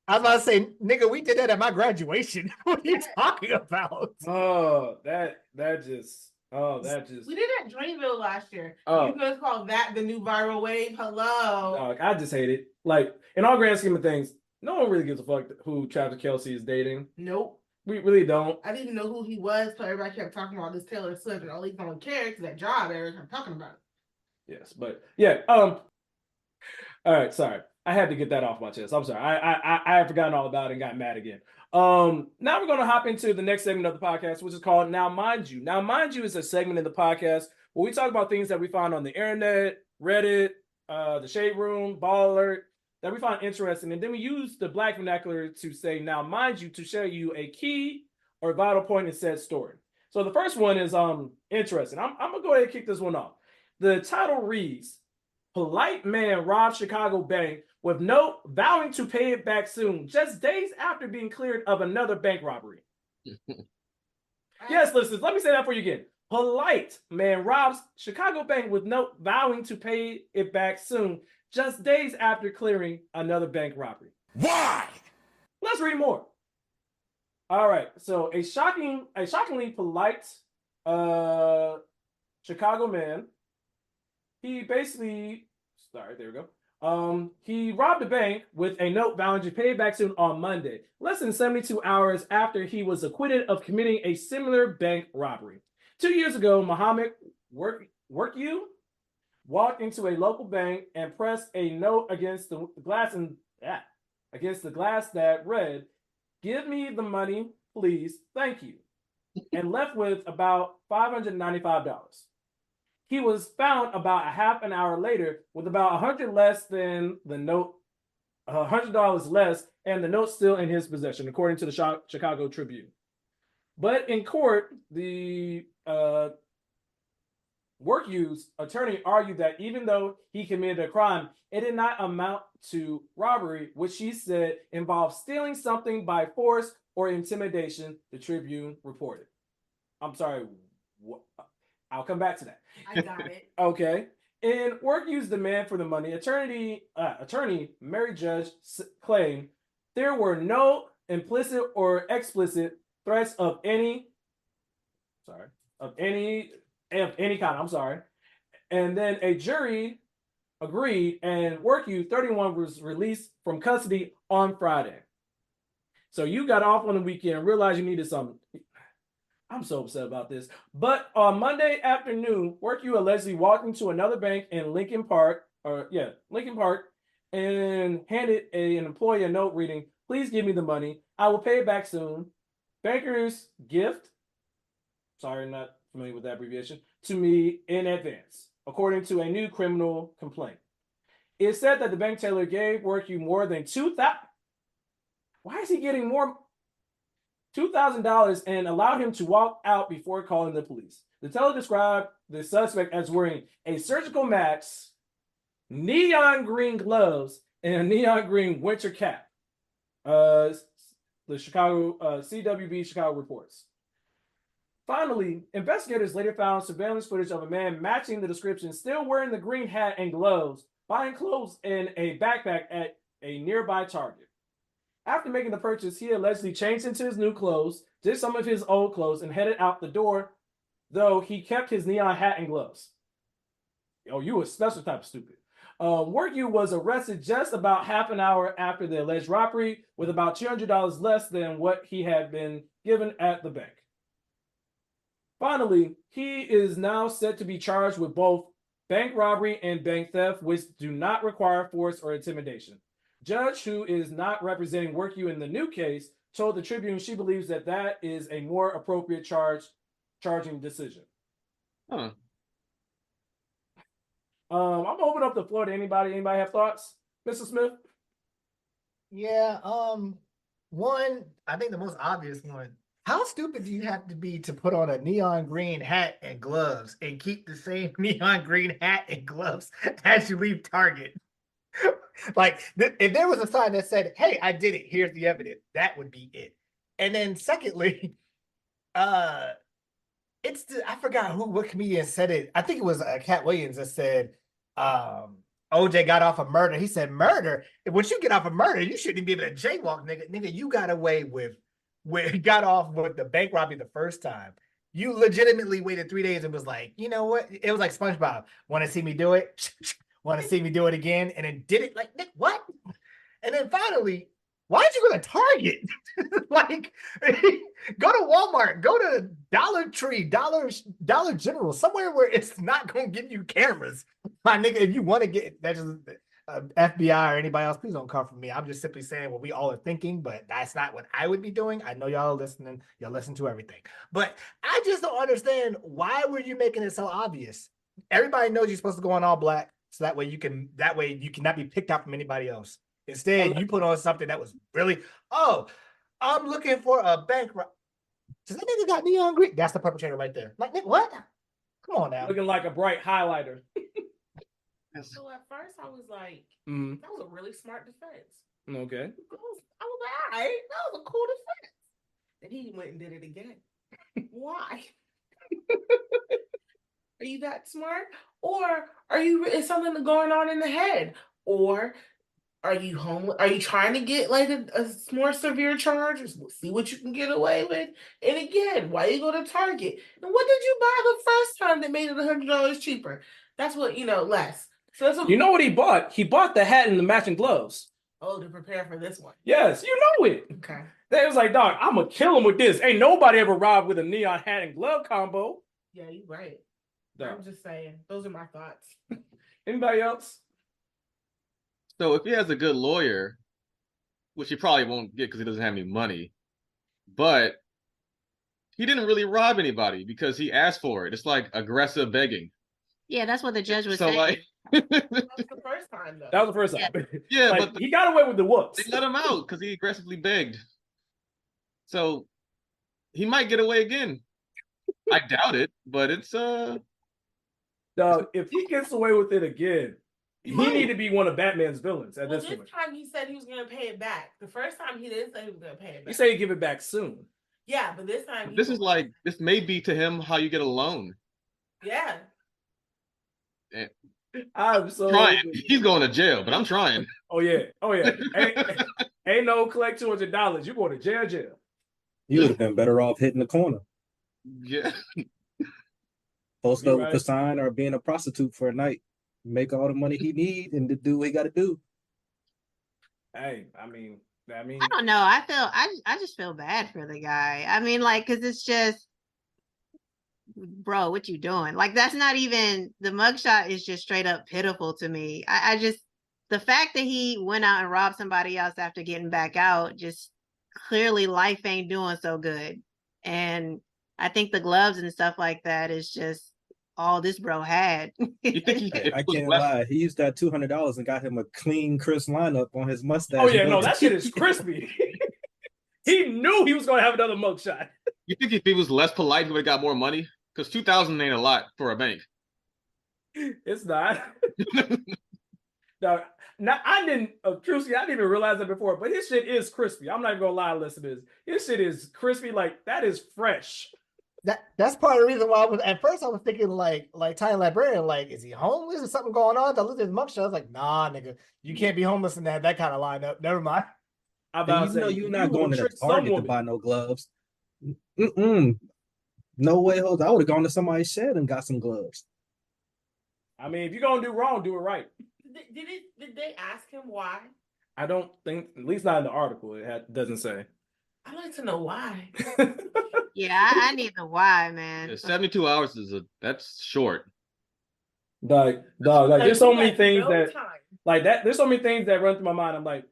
I was about to say, nigga, we did that at my graduation. What are you talking about? Oh, that just We did that Dreamville last year. Oh. You guys call that the new viral wave? Hello. dog, I just hate it. Like, in all grand scheme of things, no one really gives a fuck who Travis Kelce is dating. Nope. We really don't. I didn't even know who he was, so everybody kept talking about this Taylor Swift, and all he don't care because that job everybody kept talking about. Yes, but yeah. All right, sorry. I had to get that off my chest. I'm sorry. I had forgotten all about it and got mad again. Now we're gonna hop into the next segment of the podcast, which is called Now Mind You. Now Mind You is a segment in the podcast where we talk about things that we find on the internet, Reddit, the Shade Room, Ball Alert, that we find interesting, and then we use the Black vernacular to say "Now Mind You" to show you a key or vital point in said story. So the first one is interesting. I'm gonna go ahead and kick this one off. The title reads: Polite man robbed Chicago bank with note vowing to pay it back soon, just days after being cleared of another bank robbery. Yes, listeners, let me say that for you again. Polite man robs Chicago bank with note vowing to pay it back soon, just days after clearing another bank robbery. Why? Let's read more. All right, so a shockingly polite Chicago man. He basically, sorry, there we go. He robbed a bank with a note vowing to pay it back soon on Monday, less than 72 hours after he was acquitted of committing a similar bank robbery. 2 years ago, Muhammad Workyou walked into a local bank and pressed a note against the glass that read, "Give me the money, please, thank you," and left with about $595. He was found about a half an hour later with about $100 less than the note, $100 less, and the note still in his possession, according to the Chicago Tribune. But in court, the Workyou's attorney argued that even though he committed a crime, it did not amount to robbery, which he said involved stealing something by force or intimidation, the Tribune reported. I'm sorry, what? I'll come back to that. I got it. Okay. In Workyou's demand for the money, attorney Mary Judge claimed there were no implicit or explicit threats of any kind. I'm sorry. And then a jury agreed, and Workyou 31 was released from custody on Friday. So you got off on the weekend and realized you needed something. I'm so upset about this. But on Monday afternoon, Workyou allegedly walked into another bank in Lincoln Park, and handed an employee a note reading, "Please give me the money. I will pay it back soon. Banker's gift," sorry, not familiar with that abbreviation, "to me in advance," according to a new criminal complaint. It said that the bank teller gave Workyou more than $2,000. Why is he getting more? $2,000 and allowed him to walk out before calling the police. The teller described the suspect as wearing a surgical mask, neon green gloves, and a neon green winter cap. The Chicago CWB Chicago reports. Finally, investigators later found surveillance footage of a man matching the description, still wearing the green hat and gloves, buying clothes in a backpack at a nearby Target. After making the purchase, he allegedly changed into his new clothes, did some of his old clothes, and headed out the door, though he kept his neon hat and gloves. Oh, you a special type of stupid. Workyou was arrested just about half an hour after the alleged robbery, with about $200 less than what he had been given at the bank. Finally, he is now set to be charged with both bank robbery and bank theft, which do not require force or intimidation. Judge, who is not representing Workyou in the new case, told the Tribune she believes that is a more appropriate charging decision. Huh. I'm gonna open up the floor to anybody. Anybody have thoughts, Mr. Smith? Yeah, one, I think the most obvious one. How stupid do you have to be to put on a neon green hat and gloves and keep the same neon green hat and gloves as you leave Target? Like, if there was a sign that said, "Hey, I did it, here's the evidence," that would be it. And then secondly, I forgot what comedian said it. I think it was Cat Williams that said OJ got off of murder. He said murder. Once you get off of murder, you shouldn't be able to jaywalk, nigga. Nigga, you got away with got off with the bank robbery the first time. You legitimately waited 3 days and was like, you know what? It was like SpongeBob. Want to see me do it? Want to see me do it again? And then did it like, Nick, what? And then finally, why'd you go to Target? Like, go to Walmart, go to Dollar Tree, Dollar General, somewhere where it's not going to give you cameras. My nigga, if you want to get that, just FBI or anybody else, please don't come from me. I'm just simply saying what we all are thinking, but that's not what I would be doing. I know y'all are listening. Y'all listen to everything. But I just don't understand, why were you making it so obvious? Everybody knows you're supposed to go on all black, so that way you cannot be picked out from anybody else. Instead, you put on something that was really, oh, I'm looking for a bank. Does that nigga got neon green? That's the perpetrator right there. Like, what? Come on now. Looking like a bright highlighter. So at first I was like, Mhm. that was a really smart defense. Okay. I was like, all right, that was a cool defense. And he went and did it again. Why? Are you that smart? Or is something going on in the head? Or are you homeless? Are you trying to get like a more severe charge? See what you can get away with? And again, why you go to Target? And what did you buy the first time that made it $100 cheaper? That's what, less. So that's what, You know what he bought? He bought the hat and the matching gloves. oh, to prepare for this one. Yes, you know it. Okay. They was like, dog, I'm gonna kill him with this. Ain't nobody ever robbed with a neon hat and glove combo. Yeah, you're right. Dog. I'm just saying. Those are my thoughts. Anybody else? So if he has a good lawyer, which he probably won't get because he doesn't have any money, but he didn't really rob anybody because he asked for it. It's like aggressive begging. Yeah, that's what the judge was So saying. like, That was the first time, though. That was the first time. yeah, Like, but he got away with the whoops. they let him out because he aggressively begged. So he might get away again. I doubt it, but it's Dog, if he gets away with it again, he might. need to be one of Batman's villains at Well, this this point. time he said he was going to pay it back. The first time he didn't say he was going to pay it back. He said he'd give it back soon. Yeah, but this time this is like this may be to him how you get a loan. yeah. I'm so Trying. He's going to jail, but I'm trying. Oh yeah. Ain't no collect $200. You going to jail. You would have been better off hitting the corner, Yeah. post You're up with the right. sign, or being a prostitute for a night. Make all the money he need and to do what he got to do. Hey, I mean, I don't know. I just feel bad for the guy. I mean, like, because it's just, bro, what you doing? Like, that's not even, the mugshot is just straight up pitiful to me. I just, the fact that he went out and robbed somebody else after getting back out, just clearly life ain't doing so good. And I think the gloves and stuff like that is just all this bro had. You think he? Hey, I can't lie. He used that $200 and got him a clean, crisp lineup on his mustache. oh yeah, no, that shit is crispy. He knew he was going to have another mugshot. You think if he was less polite, he would have got more money? Because 2,000 ain't a lot for a bank. It's not. Now I didn't, truthfully, I didn't even realize that before, but his shit is crispy. I'm not even gonna lie, listeners. His shit is crispy, like that is fresh. That's part of the reason why at first I was thinking like Tiny Librarian, like, is he homeless? Is something going on? I looked at his mugshot, I was like, nah, nigga, you can't be homeless in that kind of lineup. Never mind. I'm And about you to say, know you're not will going to the trick some Target to woman. buy no gloves. No way, Jose. I would have gone to somebody's shed and got some gloves. I mean, if you're gonna do wrong, do it right. Did they ask him why? I don't think, at least not in the article, doesn't say. I'd like to know why. Yeah, I need the why, man. Yeah, 72 hours that's short. Like there's so many things no that time. like that. There's so many things that run through my mind. I'm like,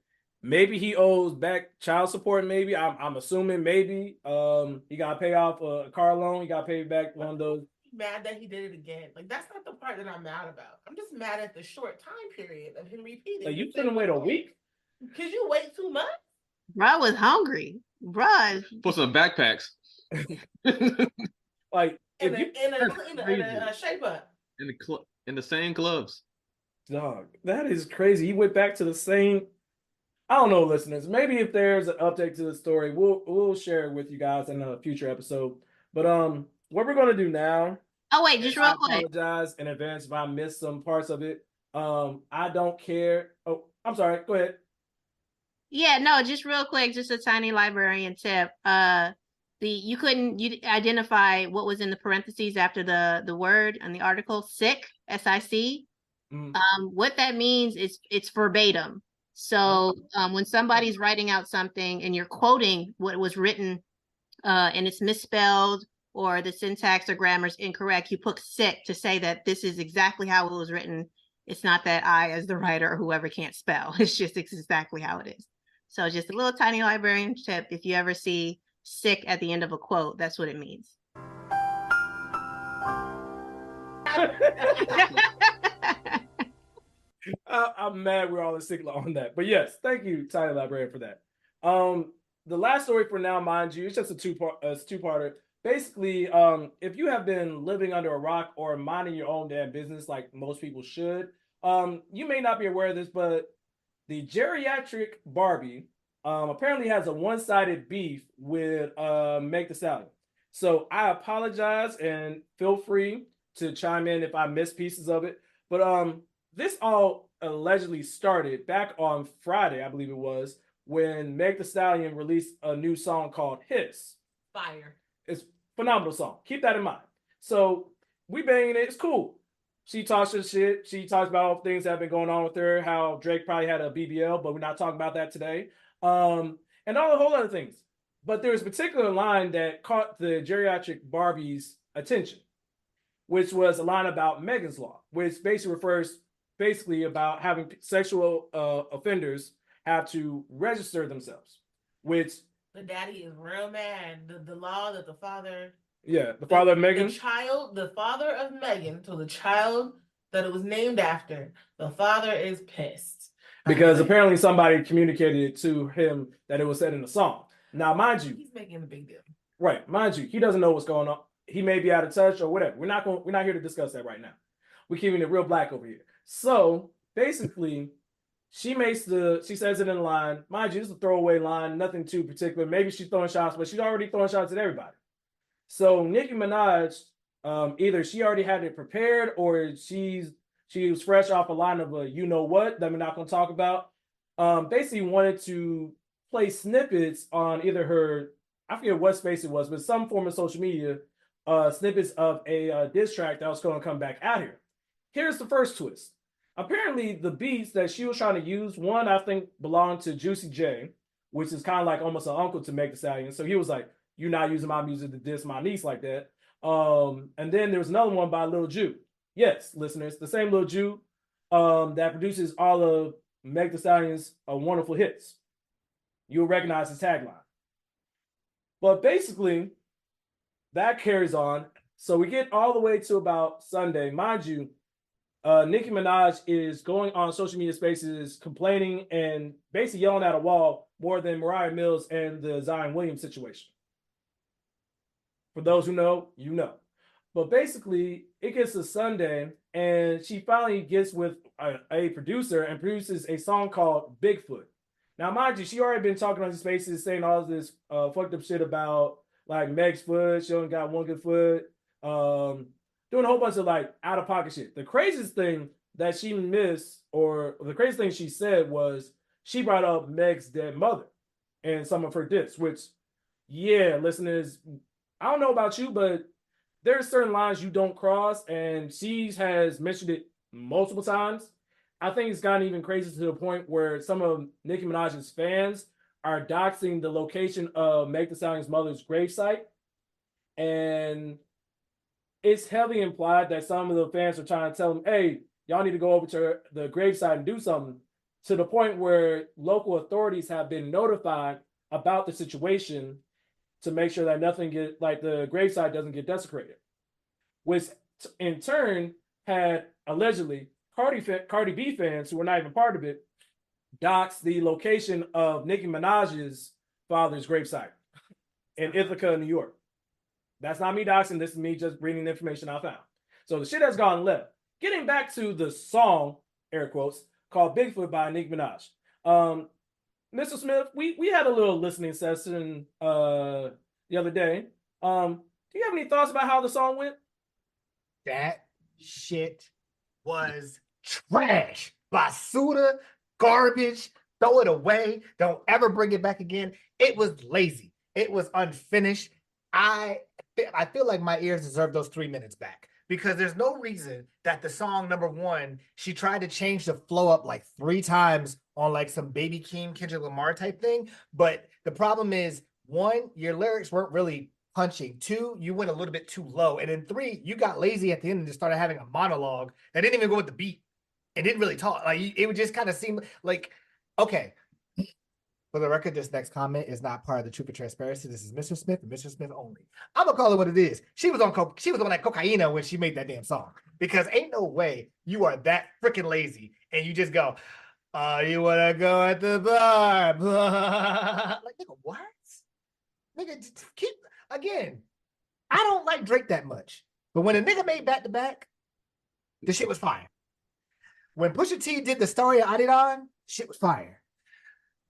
maybe he owes back child support. Maybe I'm assuming maybe he got to pay off a car loan. He got to pay back one of those. Mad that he did it again. Like, that's not the part that I'm mad about. I'm just mad at the short time period of him repeating. Like, you couldn't wait a week. Could you wait 2 months? Bro was hungry. Bro. Put some backpacks. Like In if you a shape up. In the same gloves. dog, that is crazy. He went back to the same. I don't know, listeners. Maybe if there's an update to the story, we'll share it with you guys in a future episode. But what we're gonna do now. Oh wait, just real I quick. apologize in advance if I missed some parts of it. I don't care. Oh, I'm sorry. Go ahead. Yeah, no, just real quick, just a tiny librarian tip. You couldn't identify what was in the parentheses after the word on the article sick, SIC. Mm. What that means is it's verbatim. So when somebody's writing out something and you're quoting what was written and it's misspelled or the syntax or grammar is incorrect, you put sick to say that this is exactly how it was written. It's not that I, as the writer or whoever, can't spell. It's just exactly how it is. So just a little tiny librarian tip. If you ever see sick at the end of a quote, that's what it means. I'm mad we're all in sync on that. But yes, thank you, Tiny Librarian, for that. The last story for now, mind you, it's just a two-parter. Basically, if you have been living under a rock or minding your own damn business like most people should, you may not be aware of this, but the geriatric Barbie apparently has a one-sided beef with Meg The Stallion. So I apologize and feel free to chime in if I miss pieces of it. But this all allegedly started back on Friday, I believe it was, when Meg The Stallion released a new song called Hiss. Fire. It's a phenomenal song. Keep that in mind. So we banging it. It's cool. She talks her shit. She talks about all things that have been going on with her, how Drake probably had a BBL, but we're not talking about that today. And all a whole other things. But there's a particular line that caught the geriatric Barbie's attention, which was a line about Megan's Law, which basically refers about having sexual offenders have to register themselves, which The daddy is real mad. The law that the father, the father of Megan, the father of Megan, so the child that it was named after, the father is pissed. because apparently somebody communicated it to him that it was said in the song. Now, mind you, He's making a big deal. right? Mind you, he doesn't know what's going on. He may be out of touch or whatever. We're not here to discuss that right now. We're keeping it real black over here. So basically, she says it in a line. Mind you, it's a throwaway line, nothing too particular. Maybe she's throwing shots, but she's already throwing shots at everybody. So Nicki Minaj, either she already had it prepared or she was fresh off a line of a you know what that we're not going to talk about. Basically wanted to play snippets on either her, I forget what space it was, but some form of social media, snippets of a diss track that was going to come back out here. Here's the first twist. Apparently, the beats that she was trying to use, one I think belonged to Juicy J, which is kind of like almost an uncle to Meg The Stallion. So he was like, "You're not using my music to diss my niece like that." And then there was another one by Lil Ju. Yes, listeners, the same Lil Ju that produces all of Meg The Stallion's wonderful hits. You'll recognize his tagline. But basically, that carries on. So we get all the way to about Sunday. Mind you, Nicki Minaj is going on social media spaces complaining and basically yelling at a wall more than Mariah Mills and the Zion Williams situation. For those who know, you know. But basically, it gets to Sunday, and she finally gets with a producer and produces a song called Bigfoot. Now, mind you, she already been talking on these spaces, saying all this fucked up shit about like Meg's foot. She only got one good foot. Doing a whole bunch of like out of pocket shit. The craziest thing that she missed, or the craziest thing she said was she brought up Meg's dead mother and some of her diss, which, yeah, listeners, I don't know about you, but there's certain lines you don't cross, and she has mentioned it multiple times. I think it's gotten even crazier to the point where some of Nicki Minaj's fans are doxing the location of Meg The Stallion's mother's gravesite. And it's heavily implied that some of the fans are trying to tell them, hey, y'all need to go over to the gravesite and do something, to the point where local authorities have been notified about the situation to make sure that the gravesite doesn't get desecrated, which in turn had allegedly Cardi B fans who were not even part of it dox the location of Nicki Minaj's father's gravesite in Ithaca, New York. That's not me doxing. This is me just bringing the information I found. So the shit has gone left. Getting back to the song, air quotes, called Bigfoot by Nicki Minaj. Mr. Smith, we had a little listening session the other day. Do you have any thoughts about how the song went? That shit was trash. Basura, garbage. Throw it away. Don't ever bring it back again. It was lazy. It was unfinished. I feel like my ears deserve those 3 minutes back because there's no reason that the song number one, she tried to change the flow up like 3 times on like some Baby Keem, Kendrick Lamar type thing. But the problem is, 1, your lyrics weren't really punching. 2, you went a little bit too low. And then 3, you got lazy at the end and just started having a monologue that didn't even go with the beat. It didn't really talk. Like it would just kind of seem like, okay. For the record, this next comment is not part of the Truth and Transparency. This is Mr. Smith and Mr. Smith only. I'm gonna call it what it is. She was on that cocaine when she made that damn song. Because ain't no way you are that freaking lazy and you just go, you wanna go at the bar? Like, nigga, what? Nigga, keep again. I don't like Drake that much, but when a nigga made back to back, the shit was fire. When Pusha T did the story of Adidon, shit was fire.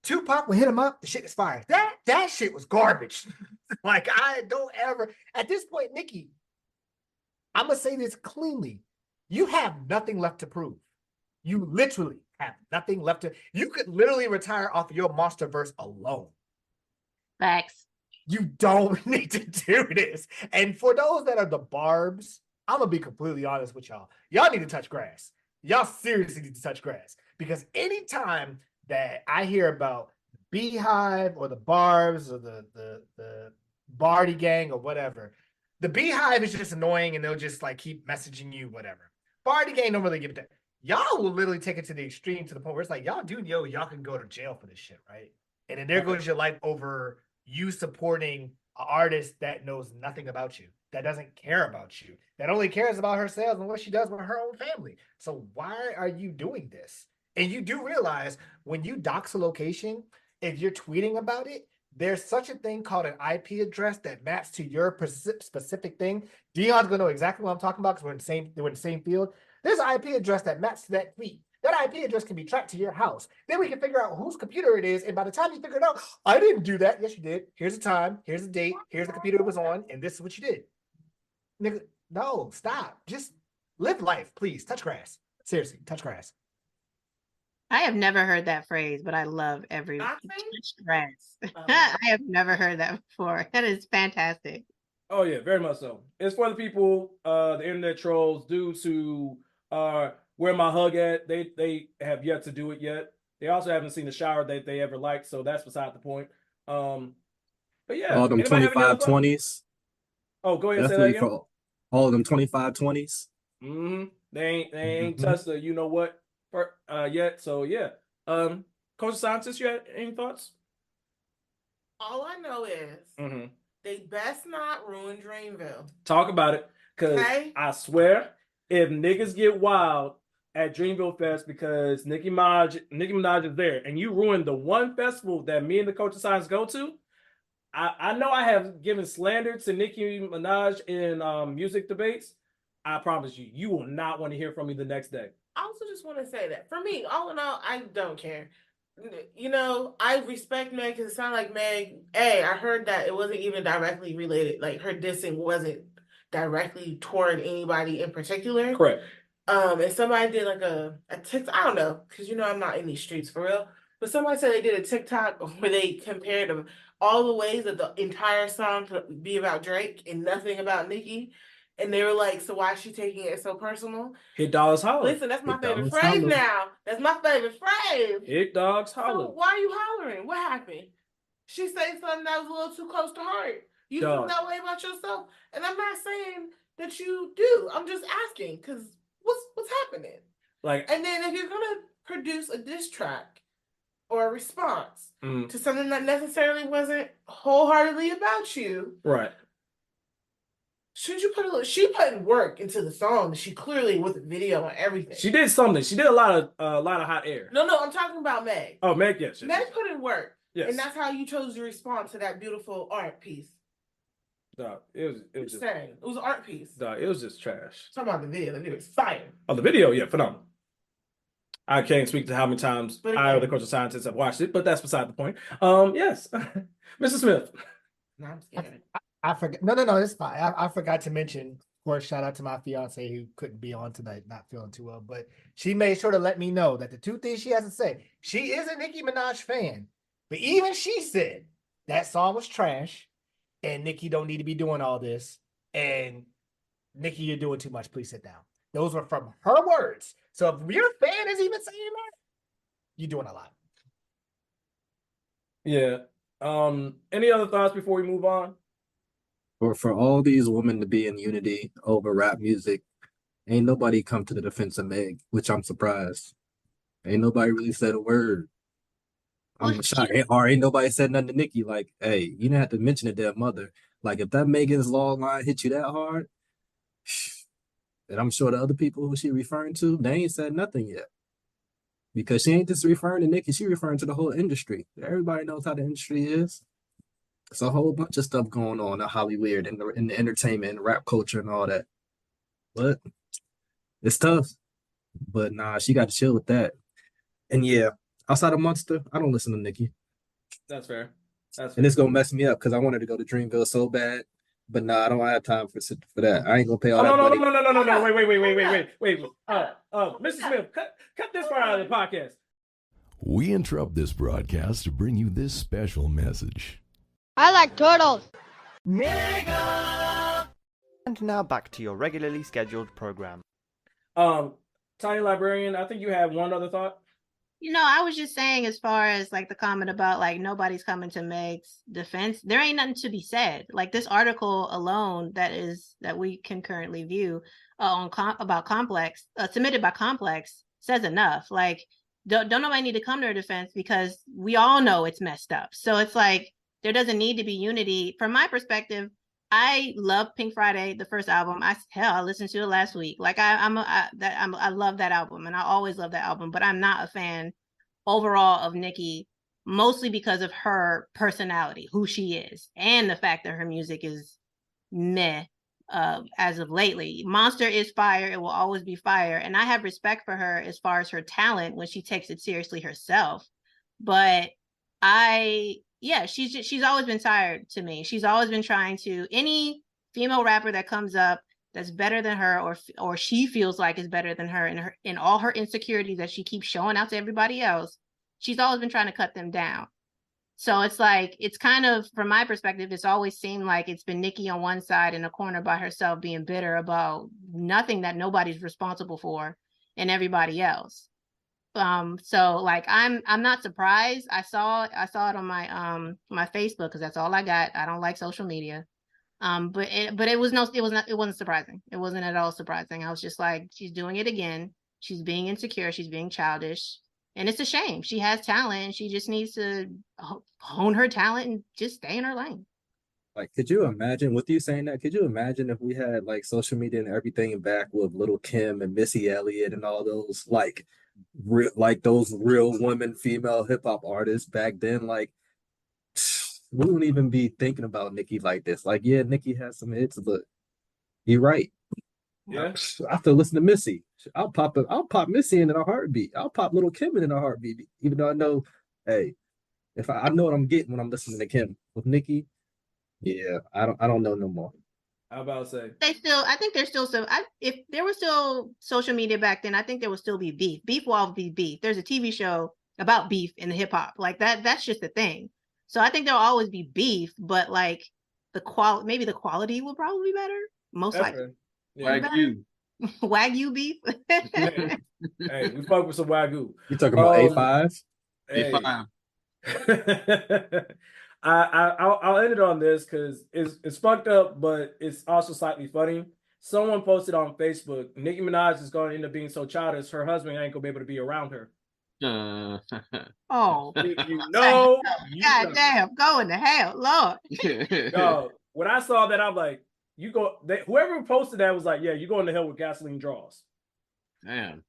Tupac would hit him up, the shit is fire. That shit was garbage. Like, I don't ever, at this point, Nicki, I'm gonna say this cleanly. You have nothing left to prove. You literally have nothing left to, you could literally retire off of your monster verse alone. Facts. You don't need to do this. And for those that are the barbs, I'm gonna be completely honest with y'all. Y'all need to touch grass. Y'all seriously need to touch grass. Because anytime that I hear about Beehive or the Barbs or the Barty gang or whatever, the Beehive is just annoying and they'll just like keep messaging you, whatever. Barty gang don't really give it that. Y'all will literally take it to the extreme to the point where it's like, y'all can go to jail for this shit, right? And then there goes your life over you supporting an artist that knows nothing about you, that doesn't care about you, that only cares about herself and what she does with her own family. So why are you doing this? And you do realize when you dox a location, if you're tweeting about it, there's such a thing called an IP address that maps to your specific thing. Deion's gonna know exactly what I'm talking about because we're in the same field. There's an IP address that maps to that tweet. That IP address can be tracked to your house. Then we can figure out whose computer it is. And by the time you figure it out, I didn't do that. Yes, you did. Here's the time. Here's the date. Here's the computer it was on. And this is what you did. Nigga, no, stop. Just live life, please. Touch grass. Seriously, touch grass. I have never heard that phrase, but I love every touch grass. I have never heard that before. That is fantastic. Oh yeah, very much so. It's for the people, the internet trolls, dudes who are where my hug at. They have yet to do it yet. They also haven't seen the shower that they ever liked, so that's beside the point. But yeah, all them 25-20s. Oh, go ahead. Definitely say that again. for all of them 25-20s. Mm-hmm. They ain't touched the you know what yet. So yeah. Coach Scientist, you had any thoughts? All I know is they best not ruin Dreamville. Talk about it, cause I swear, if niggas get wild at Dreamville Fest because Nicki Minaj is there, and you ruin the one festival that me and the Coach of Science go to, I know I have given slander to Nicki Minaj in music debates. I promise you, you will not want to hear from me the next day. I also just want to say that for me, all in all, I don't care. You know, I respect Meg because it sounded like Meg. I heard that it wasn't even directly related. Like her dissing wasn't directly toward anybody in particular. Correct. And somebody did like a TikTok. I don't know because you know I'm not in these streets for real. But somebody said they did a TikTok where they compared all the ways that the entire song could be about Drake and nothing about Nicki. And they were like, so why is she taking it so personal? Hit dogs holler. Listen, that's my favorite phrase now. That's my favorite phrase. Hit dogs holler. So why are you hollering? What happened? She said something that was a little too close to heart. You feel that way about yourself? And I'm not saying that you do. I'm just asking because what's happening? Like, and then if you're gonna produce a diss track or a response to something that necessarily wasn't wholeheartedly about you, right? Should you she put work into the song. She clearly with the video and everything. She did something. She did a lot of hot air. No, I'm talking about Meg. Oh, Meg, yes. Meg put in work. Yes. And that's how you chose to respond to that beautiful art piece. Dog, it was just saying. It was an art piece. Dog, it was just trash. Talking about the video. The video was fire. Oh, the video, yeah, phenomenal. I can't speak to how many times I or the Coach of Scientists have watched it, but that's beside the point. Yes. Mr. Smith. No, I'm scared. I forgot. No, it's fine. I forgot to mention. Of course, shout out to my fiance who couldn't be on tonight, not feeling too well. But she made sure to let me know that the two things she has to say. She is a Nicki Minaj fan, but even she said that song was trash, and Nicki don't need to be doing all this. And Nicki, you're doing too much. Please sit down. Those were from her words. So if your fan is even saying that, you're doing a lot. Yeah. Any other thoughts before we move on? For all these women to be in unity over rap music, ain't nobody come to the defense of Meg, which I'm surprised. Ain't nobody really said a word. I'm Well, shocked. Or ain't nobody said nothing to Nicki. Like, hey, you didn't have to mention it, their mother. Like, if that Megan's Law line hit you that hard, and I'm sure the other people who she referring to, they ain't said nothing yet. Because she ain't just referring to Nicki, she referring to the whole industry. Everybody knows how the industry is. It's a whole bunch of stuff going on in Hollywood and in the entertainment and rap culture and all that. But it's tough. But nah, she got to chill with that. And yeah, outside of Monster, I don't listen to Nicki. That's fair. That's And it's gonna mess me up because I wanted to go to Dreamville so bad. But nah, I don't have time for that. I ain't gonna pay all Oh, that no, money. no. Wait. Mr. Smith, cut this part out of the podcast. We interrupt this broadcast to bring you this special message. I like turtles. And now back to your regularly scheduled program. Tiny Librarian, I think you had one other thought. I was just saying, as far as like the comment about like nobody's coming to Meg's defense, there ain't nothing to be said. Like this article alone that we can currently view about Complex, submitted by Complex, says enough. Like don't nobody need to come to her defense because we all know it's messed up. So it's like there doesn't need to be unity. From my perspective, I love Pink Friday, the first album. I listened to it last week. Like I love that album, and I always love that album. But I'm not a fan overall of Nicki, mostly because of her personality, who she is, and the fact that her music is meh. As of lately, Monster is fire. It will always be fire, and I have respect for her as far as her talent when she takes it seriously herself. But she's always been tired to me. She's always been trying to, any female rapper that comes up that's better than her or she feels like is better than her in all her insecurities that she keeps showing out to everybody else, she's always been trying to cut them down. So it's like, it's kind of, from my perspective, it's always seemed like it's been Nicki on one side in a corner by herself being bitter about nothing that nobody's responsible for and everybody else. So like I'm not surprised. I saw it on my my Facebook because that's all I got. I don't like social media. But it wasn't surprising. It wasn't at all surprising. I was just like, she's doing it again. She's being insecure. She's being childish, and it's a shame. She has talent. She just needs to hone her talent and just stay in her lane. Like, could you imagine, with you saying that, could you imagine if we had like social media and everything back with Little Kim and Missy Elliott and all those like those real women, female hip hop artists back then? Like, we wouldn't even be thinking about Nicki like this. Like, yeah, Nicki has some hits, but you're right. Yeah. I still listen to Missy. I'll pop Missy in a heartbeat. I'll pop Little Kim in a heartbeat, even though I know, hey, if I know what I'm getting when I'm listening to Kim. With Nicki, yeah, I don't know no more. How about say? I think there's still some. If there was still social media back then, I think there would still be beef. Beef will always be beef. There's a TV show about beef in the hip hop, like that. That's just the thing. So I think there'll always be beef, but like maybe the quality will probably be better. Most likely. Yeah. Wagyu beef. Hey, we fuck with some Wagyu. You talking about A5? Hey. A5. I'll end it on this because it's fucked up, but it's also slightly funny. Someone posted on Facebook, Nicki Minaj is going to end up being so childish, her husband ain't gonna be able to be around her. Oh, God damn, going to hell, Lord. No, when I saw that, I'm like, whoever posted that was like, yeah, you're going to hell with gasoline draws. Damn.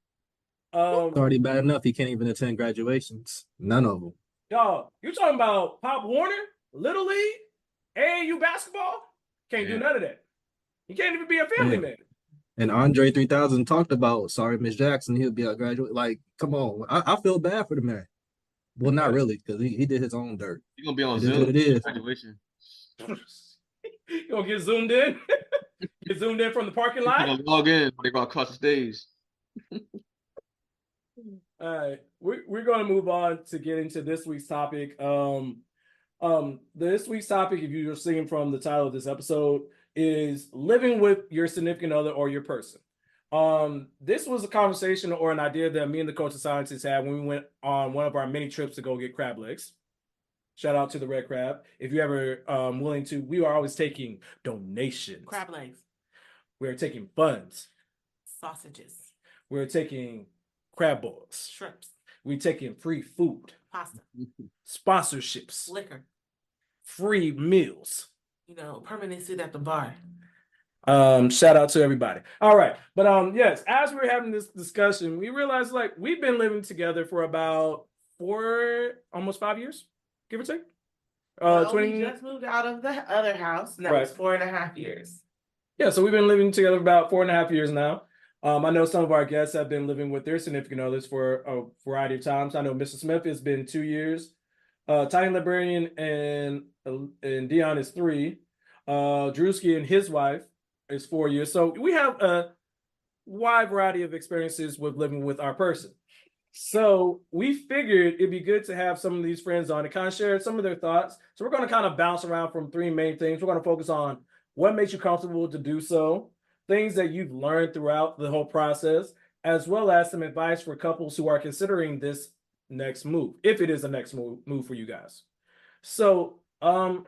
It's already bad enough he can't even attend graduations. None of them. Dog, you talking about Pop Warner, Little League, AAU basketball? Can't do none of that. He can't even be a family man. And Andre 3000 talked about, sorry, Miss Jackson, he'll be a graduate. Like, come on. I feel bad for the man. Well, not really, because he did his own dirt. You're going to be on Zoom. What it is. Graduation. You gonna get zoomed in? Get zoomed in from the parking You lot? gonna log in when they go across the stage. All right, we're going to move on to get into this week's topic. This week's topic, if you're seeing from the title of this episode, is living with your significant other or your person. This was a conversation or an idea that me and the culture scientists had when we went on one of our many trips to go get crab legs. Shout out to the Red Crab. If you ever willing to, we are always taking donations. Crab legs, We're taking funds. sausages, We're taking crab balls. shrimps, We're taking free food, pasta, sponsorships, liquor, free meals. permanent seat at the bar. Shout out to everybody. All right. But yes, as we were having this discussion, we realized like we've been living together for about almost 5 years, give or take. Well, 20 we just moved out of the other house, and that was 4.5 years. Yeah, so we've been living together about 4.5 years now. I know some of our guests have been living with their significant others for a variety of times. I know Mr. Smith has been 2 years. Tiny Librarian and Deion is 3. Drewski and his wife is 4 years. So we have a wide variety of experiences with living with our person. So we figured it'd be good to have some of these friends on to kind of share some of their thoughts. So we're going to kind of bounce around from 3 main things. We're going to focus on what makes you comfortable to do so, things that you've learned throughout the whole process, as well as some advice for couples who are considering this next move, if it is a next move for you guys. So I'll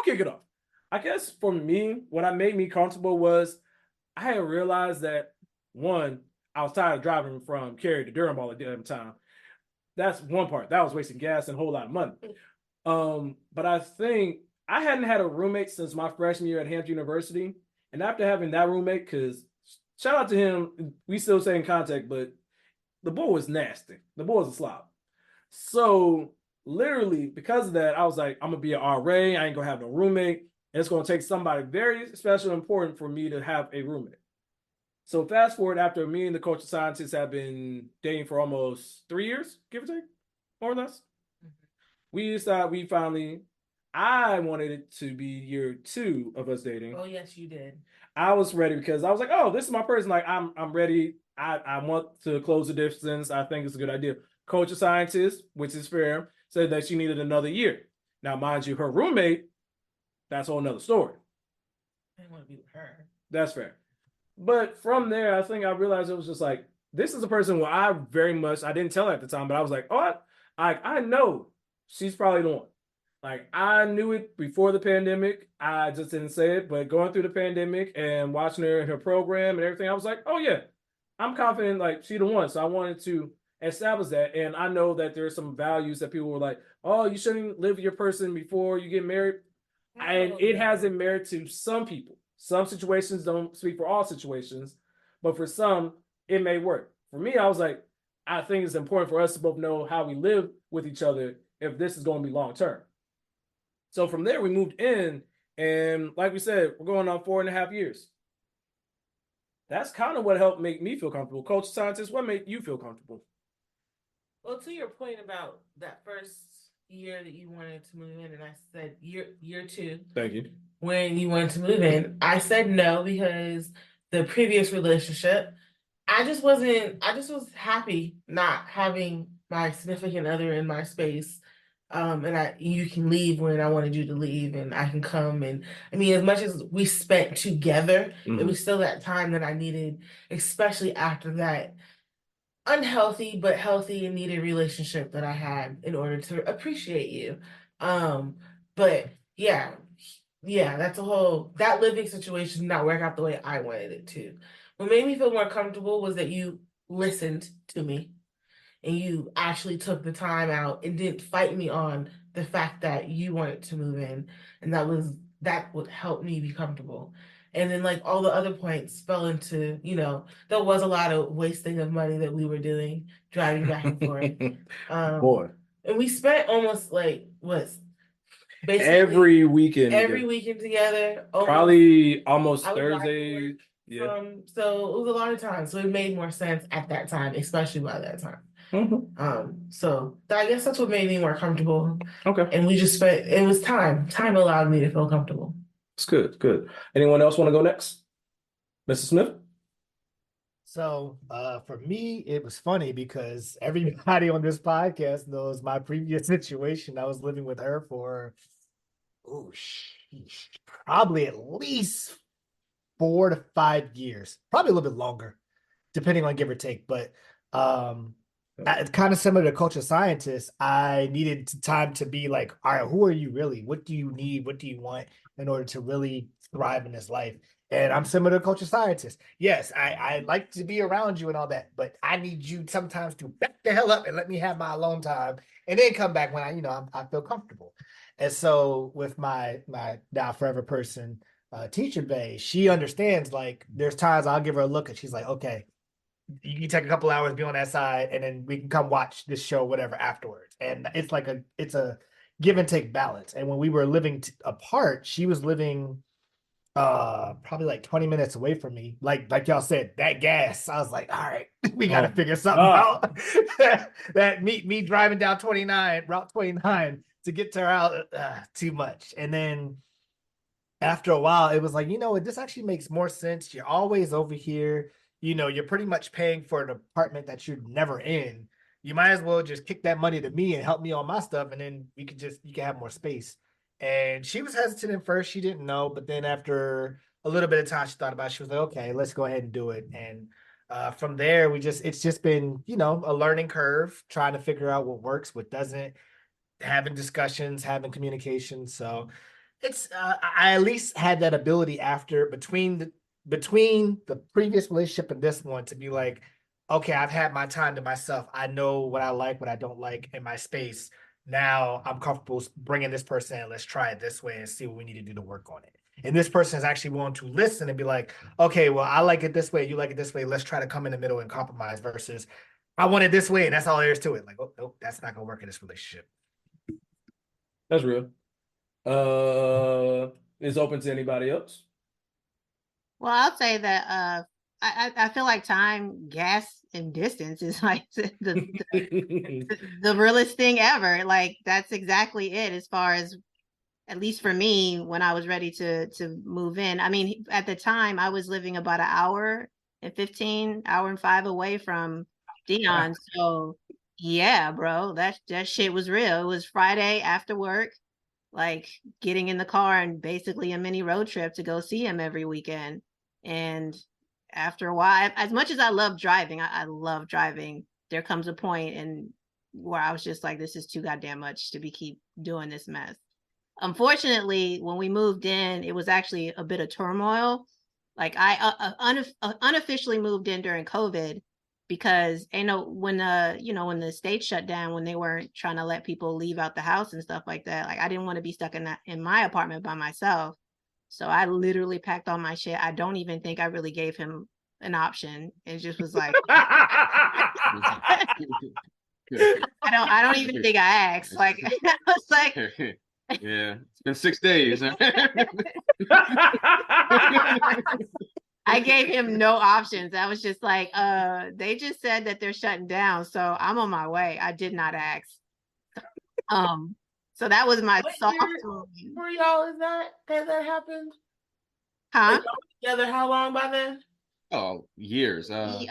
kick it off. I guess for me, what made me comfortable was I had realized that, one, I was tired of driving from Cary to Durham all the damn time. That's one part. That was wasting gas and a whole lot of money. But I think I hadn't had a roommate since my freshman year at Hampton University. And after having that roommate, because shout out to him, we still stay in contact, but the boy was nasty. The boy was a slob. So literally, because of that, I was like, I'm going to be an RA. I ain't going to have no roommate. And it's going to take somebody very special and important for me to have a roommate. So fast forward, after me and the culture scientists have been dating for almost 3 years, give or take, more or less. We decided I wanted it to be year 2 of us dating. Oh, yes, you did. I was ready because I was like, oh, this is my person. Like, I'm ready. I want to close the distance. I think it's a good idea. Culture scientist, which is fair, said that she needed another year. Now, mind you, her roommate, that's a whole nother story. I didn't want to be with her. That's fair. But from there, I think I realized it was just like, this is a person where I didn't tell her at the time, but I was like, oh, I know she's probably the one. Like, I knew it before the pandemic. I just didn't say it, but going through the pandemic and watching her in her program and everything, I was like, oh yeah, I'm confident like she's the one. So I wanted to establish that. And I know that there are some values that people were like, oh, you shouldn't live with your person before you get married. And it hasn't merit to some people. Some situations don't speak for all situations, but for some, it may work. For me, I was like, I think it's important for us to both know how we live with each other if this is going to be long term. So from there, we moved in, and like we said, we're going on 4.5 years. That's kind of what helped make me feel comfortable. Culture scientist, what made you feel comfortable? Well, to your point about that first year that you wanted to move in, and I said year 2. Thank you. When you wanted to move in, I said no because the previous relationship, I just was happy not having my significant other in my space. And you can leave when I wanted you to leave, and I can come. And I mean, as much as we spent together, it was still that time that I needed, especially after that unhealthy but healthy and needed relationship that I had in order to appreciate you. But yeah, that living situation did not work out the way I wanted it to. What made me feel more comfortable was that you listened to me and you actually took the time out and didn't fight me on the fact that you wanted to move in. And that would help me be comfortable. And then like all the other points fell into, there was a lot of wasting of money that we were doing, driving back and forth. Boy. And we spent almost basically every weekend together. Probably almost I would drive to Thursday. work. Yeah. So it was a lot of time. So it made more sense at that time, especially by that time. So I guess that's what made me more comfortable. Okay. And we just spent, it was time. Time allowed me to feel comfortable. It's good. Good. Anyone else want to go next? Mrs. Smith? So for me, it was funny because everybody on this podcast knows my previous situation. I was living with her for probably at least 4 to 5 years, probably a little bit longer, depending on give or take. But it's kind of similar to culture scientists. I needed time to be like, all right, who are you really? What do you need? What do you want in order to really thrive in this life? And I'm similar to culture scientists. Yes, I like to be around you and all that, but I need you sometimes to back the hell up and let me have my alone time, and then come back when I feel comfortable. And so with my now forever person, teacher Bay, she understands. Like, there's times I'll give her a look and she's like, okay, you can take a couple hours, be on that side, and then we can come watch this show, whatever, afterwards. And it's like it's a give and take balance. And when we were living apart, she was living probably like 20 minutes away from me. Like y'all said, that gas, I was like, all right, we got to figure something out. That me driving down Route 29 to get to her out, too much. And then after a while, it was like, this actually makes more sense. You're always over here. You're pretty much paying for an apartment that you're never in. You might as well just kick that money to me and help me on my stuff, and then you can have more space. And she was hesitant at first. She didn't know, but then after a little bit of time, she thought about it. She was like, okay, let's go ahead and do it. And from there, it's just been, a learning curve, trying to figure out what works, what doesn't, having discussions, having communication. So it's I at least had that ability between the previous relationship and this one to be like, okay, I've had my time to myself. I know what I like, what I don't like in my space. Now I'm comfortable bringing this person in. Let's try it this way and see what we need to do to work on it. And this person is actually willing to listen and be like, okay, well, I like it this way. You like it this way. Let's try to come in the middle and compromise versus I want it this way. And that's all there is to it. Like, oh, nope, that's not going to work in this relationship. That's real. Is open to anybody else? Well, I'll say that I feel like time, gas, and distance is like the realest thing ever. Like, that's exactly it, as far as, at least for me, when I was ready to move in. I mean, at the time I was living about an hour and 5 away from Deion. So yeah, bro, that shit was real. It was Friday after work, like getting in the car and basically a mini road trip to go see him every weekend. And after a while, as much as I love driving, I love driving, there comes a point and where I was just like, this is too goddamn much to keep doing this mess. Unfortunately, when we moved in, it was actually a bit of turmoil. Like, I unofficially moved in during COVID because when the state shut down, when they weren't trying to let people leave out the house and stuff like that, like, I didn't want to be stuck in my apartment by myself. So I literally packed all my shit. I don't even think I really gave him an option. It just was like, I don't even think I asked. Like, I was like, yeah, it's been 6 days. I gave him no options. I was just like, they just said that they're shutting down, so I'm on my way. I did not ask. So that was my soft. For y'all, is that happened? Huh? Together, how long by then? Oh, years. 6,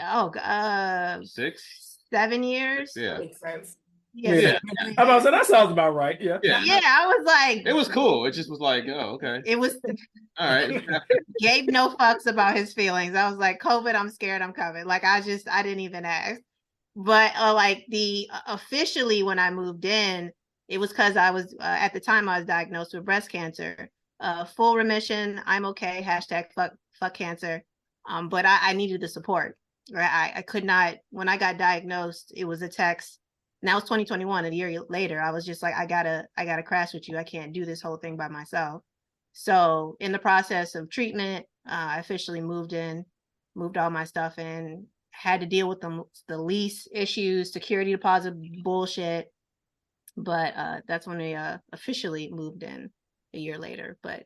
7 years. Yeah. That makes sense. Yeah. I'm about to say that sounds about right. Yeah. Yeah, I was like, it was cool. It just was like, oh, okay. It was all right. Gave no fucks about his feelings. I was like, COVID, I'm scared, I'm coming. Like, I didn't even ask. But officially when I moved in, it was because I was at the time I was diagnosed with breast cancer. Full remission. I'm okay. #fuck cancer. But I needed the support. Right? I could not. When I got diagnosed, it was a text. Now it's 2021. A year later, I was just like, I gotta crash with you. I can't do this whole thing by myself. So in the process of treatment, I officially moved all my stuff in. Had to deal with the lease issues, security deposit bullshit. But that's when we officially moved in a year later. But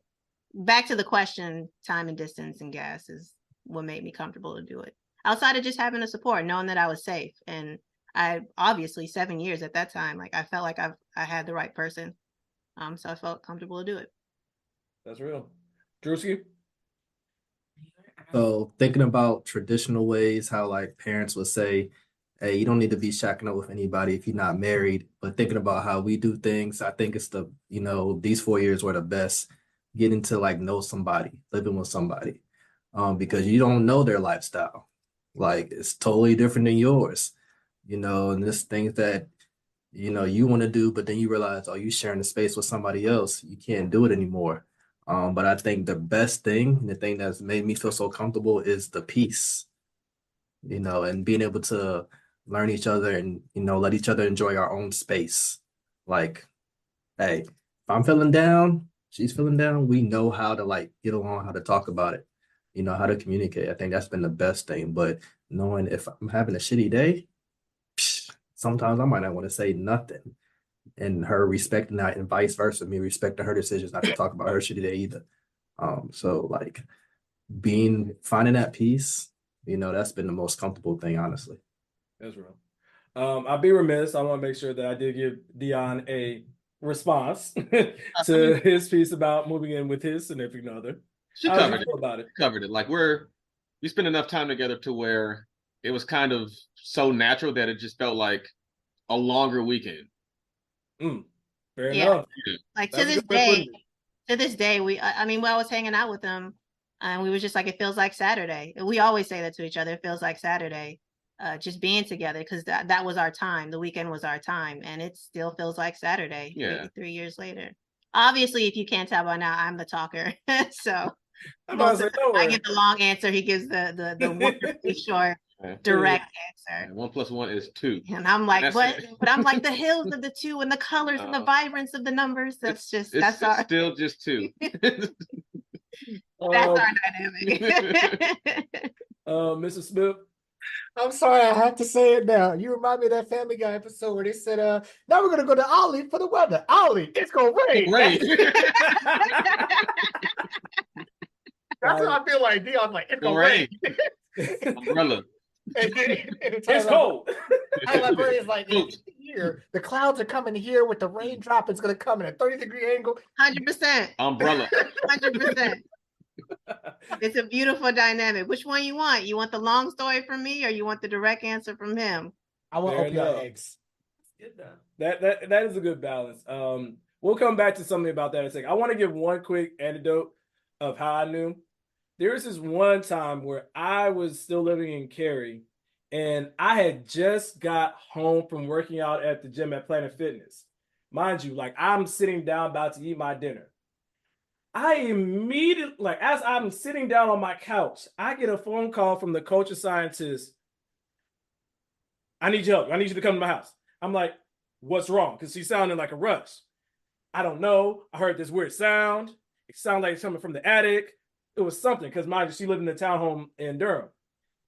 back to the question, time and distance and gas is what made me comfortable to do it. Outside of just having the support, knowing that I was safe. And I obviously 7 years at that time. Like I felt like I had the right person. So I felt comfortable to do it. That's real. Drewski? So thinking about traditional ways, how like parents would say, hey, you don't need to be shacking up with anybody if you're not married. But thinking about how we do things, I think it's these 4 years were the best, getting to like know somebody, living with somebody. Because you don't know their lifestyle. Like it's totally different than yours, and there's things that you want to do, but then you realize, oh, you sharing the space with somebody else. You can't do it anymore. But I think the best thing, the thing that's made me feel so comfortable is the peace, and being able to learn each other and, let each other enjoy our own space. Like, hey, if I'm feeling down, she's feeling down, we know how to like get along, how to talk about it, how to communicate. I think that's been the best thing. But knowing if I'm having a shitty day, sometimes I might not want to say nothing. And her respecting that and vice versa, me respecting her decisions not to talk about her shitty day either. So like finding that peace, that's been the most comfortable thing, honestly. That's real. I'll be remiss. I want to make sure that I did give Deion a response to his piece about moving in with his significant other. She How covered do you feel about it? Covered it. Like we spent enough time together to where it was kind of so natural that it just felt like a longer weekend. Fair enough. Like That's to this day, I mean, when I was hanging out with him, and we was just like, it feels like Saturday. We always say that to each other. It feels like Saturday, just being together, because that was our time. The weekend was our time, and it still feels like Saturday. Yeah. 3 years later. Obviously, if you can't tell by now, I'm the talker, so I get the long answer. He gives the wonderfully short, direct answer. 1 + 1 is 2. And I'm like, but I'm like the hills of the 2 and the colors and the vibrance of the numbers. That's still just 2. That's our dynamic. Mrs. Smith. I'm sorry, I have to say it now. You remind me of that Family Guy episode where they said, now we're gonna go to Ollie for the weather. Ollie, it's gonna rain. That's what I feel like. Dion's like, it's gonna rain. Umbrella. It's cold. Tiny Librarian is like, here, the clouds are coming here with the raindrop. It's gonna come in a 30-degree angle. 100%. Umbrella. 100%. It's a beautiful dynamic. Which one you want? You want the long story from me, or you want the direct answer from him? I want opioid eggs. That is a good balance. We'll come back to something about that in a second. I want to give one quick anecdote of how I knew. There was this one time where I was still living in Cary, and I had just got home from working out at the gym at Planet Fitness. Mind you, like I'm sitting down about to eat my dinner. I immediately, like as I'm sitting down on my couch, I get a phone call from the culture scientist. I need your help. I need you to come to my house. I'm like, what's wrong? Because she sounded like a rush. I don't know. I heard this weird sound. It sounded like it's coming from the attic. It was something, because mind you, she lived in a townhome in Durham.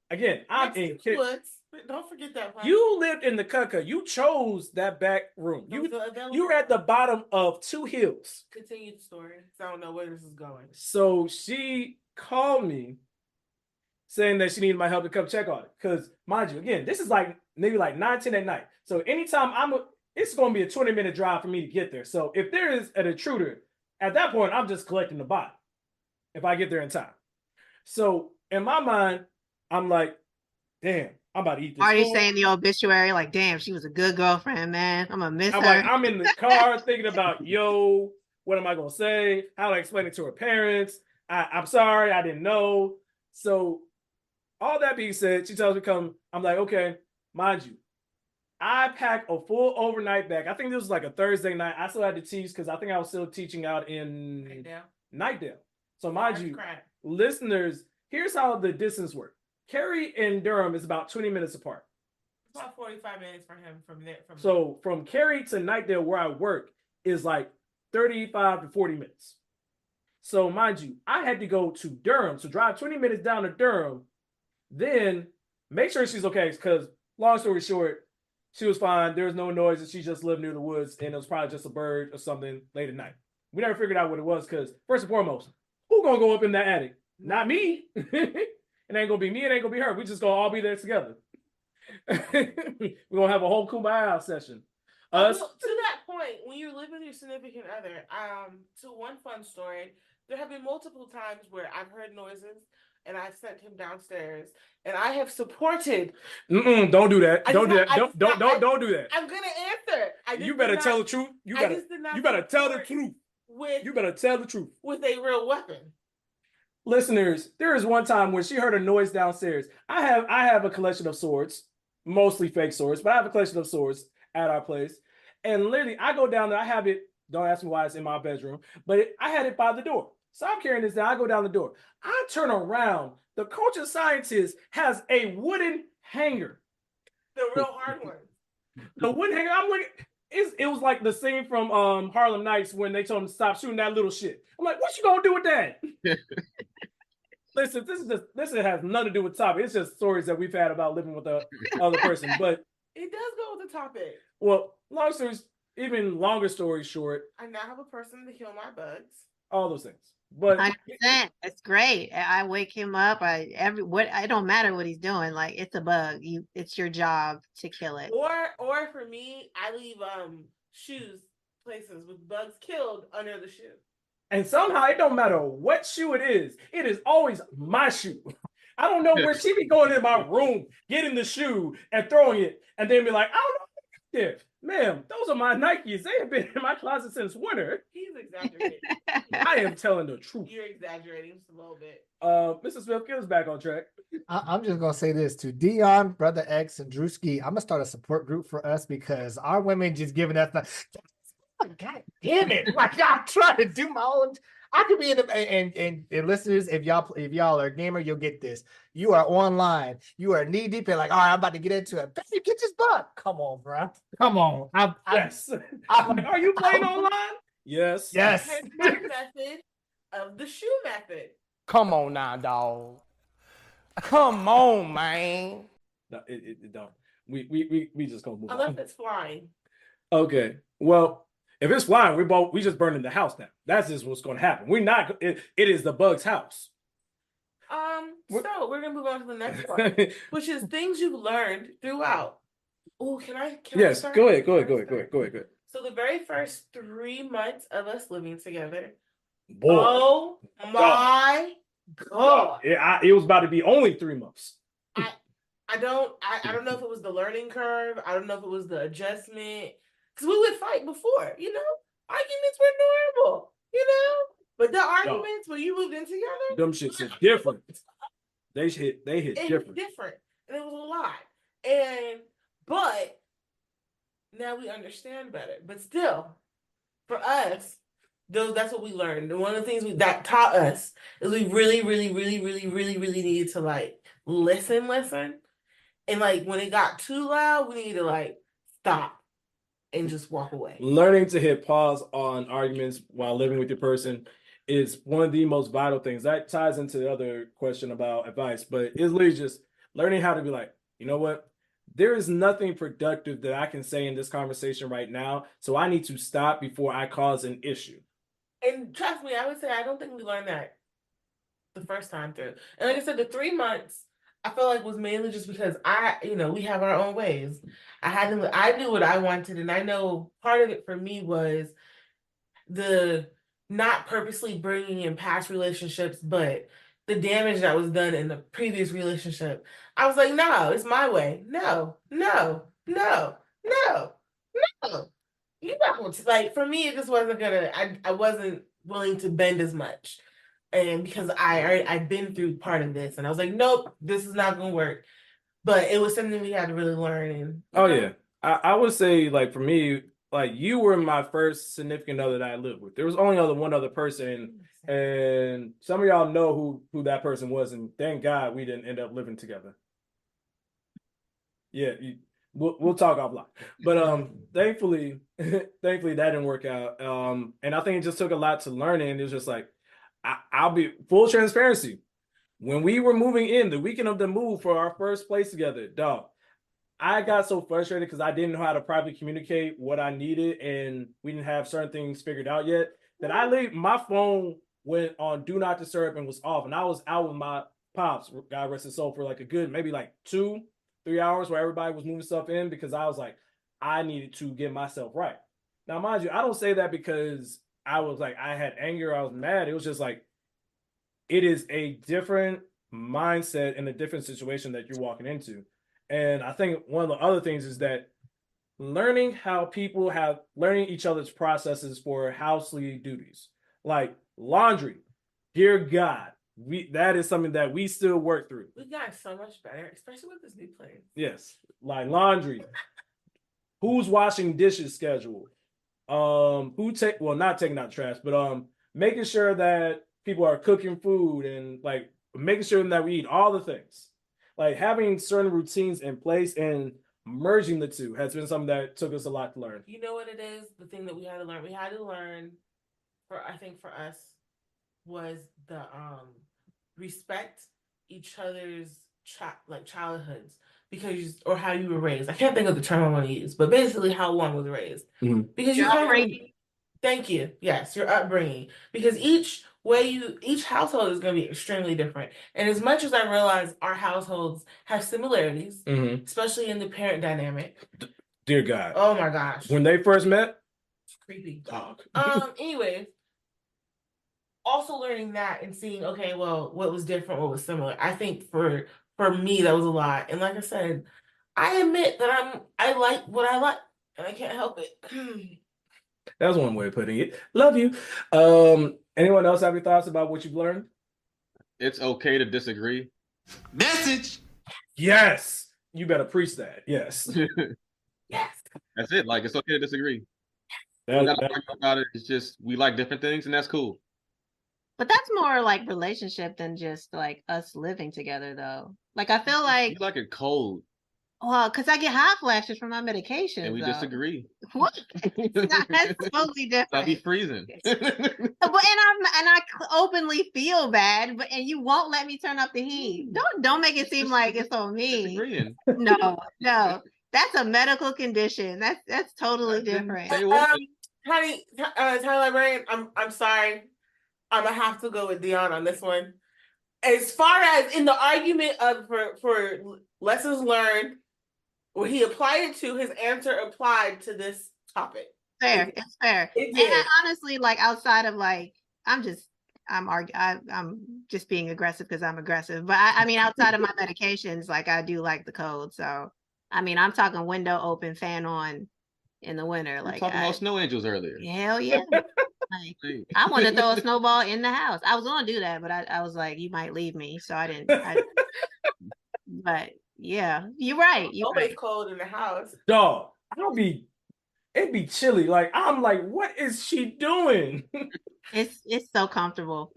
Again, I'm in Woods. Don't forget that part. You lived in the Cucka. You chose that back room. You were at the bottom of 2 hills. Continue the story. I don't know where this is going. So she called me saying that she needed my help to come check on it. Because mind you, again, this is like maybe like 9-10 at night. So anytime it's going to be a 20-minute drive for me to get there. So if there is an intruder, at that point, I'm just collecting the body if I get there in time. So in my mind, I'm like, damn, I'm about to eat this. Are you saying the obituary? Like, damn, she was a good girlfriend, man. I'm gonna miss her. Like, I'm in the car thinking about, what am I gonna say? How do I explain it to her parents? I'm sorry, I didn't know. So all that being said, she tells me come. I'm like, okay, mind you, I packed a full overnight bag. I think this was like a Thursday night. I still had to teach because I think I was still teaching out in Nightdale. So mind you, listeners, here's how the distance works. Cary and Durham is about 20 minutes apart. It's about 45 minutes for him from there. So from Cary to Nightdale, where I work, is like 35 to 40 minutes. So mind you, I had to go to Durham, so drive 20 minutes down to Durham, then make sure she's okay, because long story short, she was fine. There was no noise, and she just lived near the woods, and it was probably just a bird or something late at night. We never figured out what it was, because first and foremost, who's gonna go up in that attic? Not me. It ain't gonna be me, it ain't gonna be her. We just gonna all be there together. We're gonna have a whole kumbaya session. Well, to that point, when you're living with your significant other, to one fun story, there have been multiple times where I've heard noises and I've sent him downstairs, and I have supported. Don't do that. I Don't do just that. not- Don't do that. I'm gonna answer. I just You better did tell not- the truth. You I better. just did not You better tell the support truth. with You better tell the truth. with a real weapon. Listeners, there is one time when she heard a noise downstairs. I have a collection of swords, mostly fake swords, but I have a collection of swords at our place. And literally, I go down there. I have it. Don't ask me why it's in my bedroom, but I had it by the door. So I'm carrying this down. I go down the door. I turn around. The culture scientist has a wooden hanger. The real hard one. The wooden hanger. I'm looking. It was like the scene from Harlem Nights when they told him to stop shooting that little shit. I'm like, what you gonna do with that? Listen, this has nothing to do with topic. It's just stories that we've had about living with the other person. But It does go with the topic. well, long stories, even longer story short, I now have a person to kill my bugs. all those things. But 100%. It's great. I wake him up. It don't matter what he's doing. Like, it's a bug. It's your job to kill it. Or for me, I leave shoes places with bugs killed under the shoe. and somehow it don't matter what shoe it is always my shoe. I don't know where she be going in my room, getting the shoe and throwing it, and then be like, I don't know what I did. Ma'am, those are my Nikes. They have been in my closet since winter. He's exaggerating. I am telling the truth. You're exaggerating just a little bit. Mrs. Smith, get us back on track. I'm just gonna say this to Deion, Brother X, and Drewski. I'm gonna start a support group for us because our women just giving us God damn it! Like I'm trying to do my own. I could be in the and listeners, if y'all are a gamer, you'll get this. You are online, you are knee deep, and like, all right, I'm about to get into it. Baby, get this bug. Come on, bro. Come on. Yes. Are you playing online? Yes. Yes. Hence my method of the shoe method. Come on now, dog. Come on, man. No, it don't. We just gonna move Unless on. it's flying. Okay. Well, if it's flying, we just burning the house down. That's just what's gonna happen. We're not. It is the bug's house. So we're gonna move on to the next part, which is things you've learned throughout. Oh, can I Yes. start? Go ahead. Can I start? So the very first 3 months of us living together. Boy. Oh my God. It was about to be only 3 months. I don't know if it was the learning curve. I don't know if it was the adjustment. Because we would fight before, arguments were normal, but the arguments when you moved in together, Them shits is different. They hit it different. was different. And it was a lot. But now we understand better. But still, for us, that's what we learned. And one of the things that taught us is we really, really, really, really, really, really needed to listen. And when it got too loud, we needed to stop and just walk away. Learning to hit pause on arguments while living with your person is one of the most vital things. That ties into the other question about advice, but it's literally just learning how to be like, you know what? There is nothing productive that I can say in this conversation right now, so I need to stop before I cause an issue. And trust me, I would say I don't think we learned that the first time through. And like I said, the 3 months I feel like was mainly just because we have our own ways. I knew what I wanted, and I know part of it for me was the not purposely bringing in past relationships, but the damage that was done in the previous relationship. I was like, no, it's my way. No. You're not going to, for me, it just wasn't gonna, I wasn't willing to bend as much. And because I'd been through part of this, and I was like, nope, this is not gonna work. But it was something we had to really learn. And yeah, I would say for me, you were my first significant other that I lived with. There was only one other person, and some of y'all know who that person was, and thank God we didn't end up living together. Yeah, we'll talk offline. But thankfully that didn't work out. And I think it just took a lot to learn, and it was just I'll be full transparency. When we were moving in, the weekend of the move for our first place together, dog, I got so frustrated because I didn't know how to privately communicate what I needed, and we didn't have certain things figured out yet, that my phone went on do not disturb and was off, and I was out with my pops, God rest his soul, for a good maybe 2 3 hours where everybody was moving stuff in because I was like, I needed to get myself right. Now, mind you, I don't say that because I was like, I had anger, I was mad. It was just like, it is a different mindset and a different situation that you're walking into. And I think one of the other things is that learning how people have learning each other's processes for housely duties, like laundry. Dear God, that is something that we still work through. We've gotten so much better, especially with this new place. Yes, like laundry. Who's washing dishes schedule? Not taking out trash, but making sure that people are cooking food and like making sure that we eat all the things. Like having certain routines in place and merging the two has been something that took us a lot to learn. You know what it is? The thing that we had to learn. We had to learn I think for us was the respect each other's childhoods or how you were raised. I can't think of the term I want to use, but basically how one was raised. Mm-hmm. Because you thank you. Yes, your upbringing. Because each household is going to be extremely different. And as much as I realize our households have similarities, especially in the parent dynamic. Dear God. Oh my gosh. When they first met? It's creepy. Dog. Anyway, also learning that and seeing, okay, well, what was different, what was similar. I think for me, that was a lot. And like I said, I admit that I like what I like, and I can't help it. That's one way of putting it. Love you. Anyone else have any thoughts about what you've learned? It's okay to disagree. Message. Yes. You better preach that. Yes. Yes. That's it. Like, it's okay to disagree. We gotta argue about it. It's just we like different things, and that's cool. But that's more like relationship than just like us living together, though. Like I feel like you like it cold. Well, because I get hot flashes from my medication. And we disagree. What? That's totally different. I'll be freezing. But I openly feel bad, and you won't let me turn up the heat. Don't make it seem like it's on me. No, that's a medical condition. That's totally different. Tiny Librarian, I'm sorry. I'm gonna have to go with Deion on this one. As far as in the argument of for lessons learned, what he applied it to, his answer applied to this topic. Fair, it's fair. And I honestly, like outside of like, I'm just being aggressive because I'm aggressive. But I mean, outside of my medications, like I do like the cold. So I mean, I'm talking window open, fan on in the winter. Like talking about snow angels earlier. Hell yeah. Like, I want to throw a snowball in the house. I was gonna do that, but I was like, you might leave me, so I didn't. But yeah, you're right. Always cold in the house. Dog, it'd be chilly. Like I'm like, what is she doing? It's so comfortable.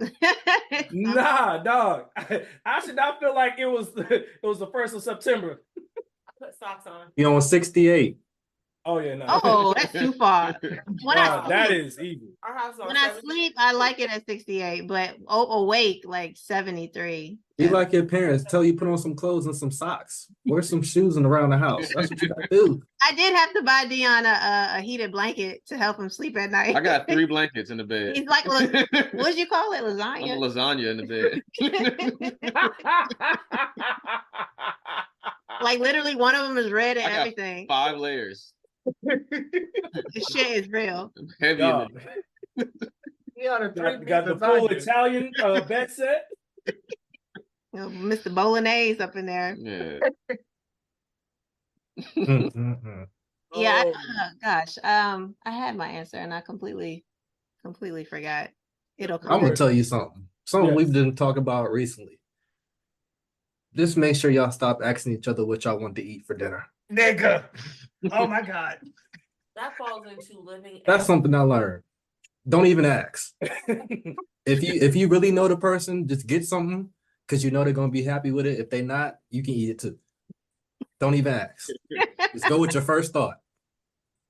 Nah, dog. I should not feel like it was the 1st of September. I put socks on. You're on 68. Oh yeah, no. Oh, that's too far. That is evil. When I sleep, I like it at 68, but awake like 73. Be like your parents. Tell you put on some clothes and some socks. Wear some shoes and around the house. That's what you gotta do. I did have to buy Deion a heated blanket to help him sleep at night. I got 3 blankets in the bed. He's like, what'd you call it? Lasagna? I'm a lasagna in the bed. Like literally one of them is red and I got everything. 5 layers. This shit is real. Heavy. Got the full Italian bed set. Mr. Bolognese up in there. Yeah. Yeah. Gosh. I had my answer and I completely forgot. It'll come. I'm gonna tell you something. Something we've been talking about recently. Just make sure y'all stop asking each other what y'all want to eat for dinner. Nigga. Oh my God. That falls into living. That's something I learned. Don't even ask. If you really know the person, just get something because you know they're gonna be happy with it. If they not, you can eat it too. Don't even ask. Just go with your first thought.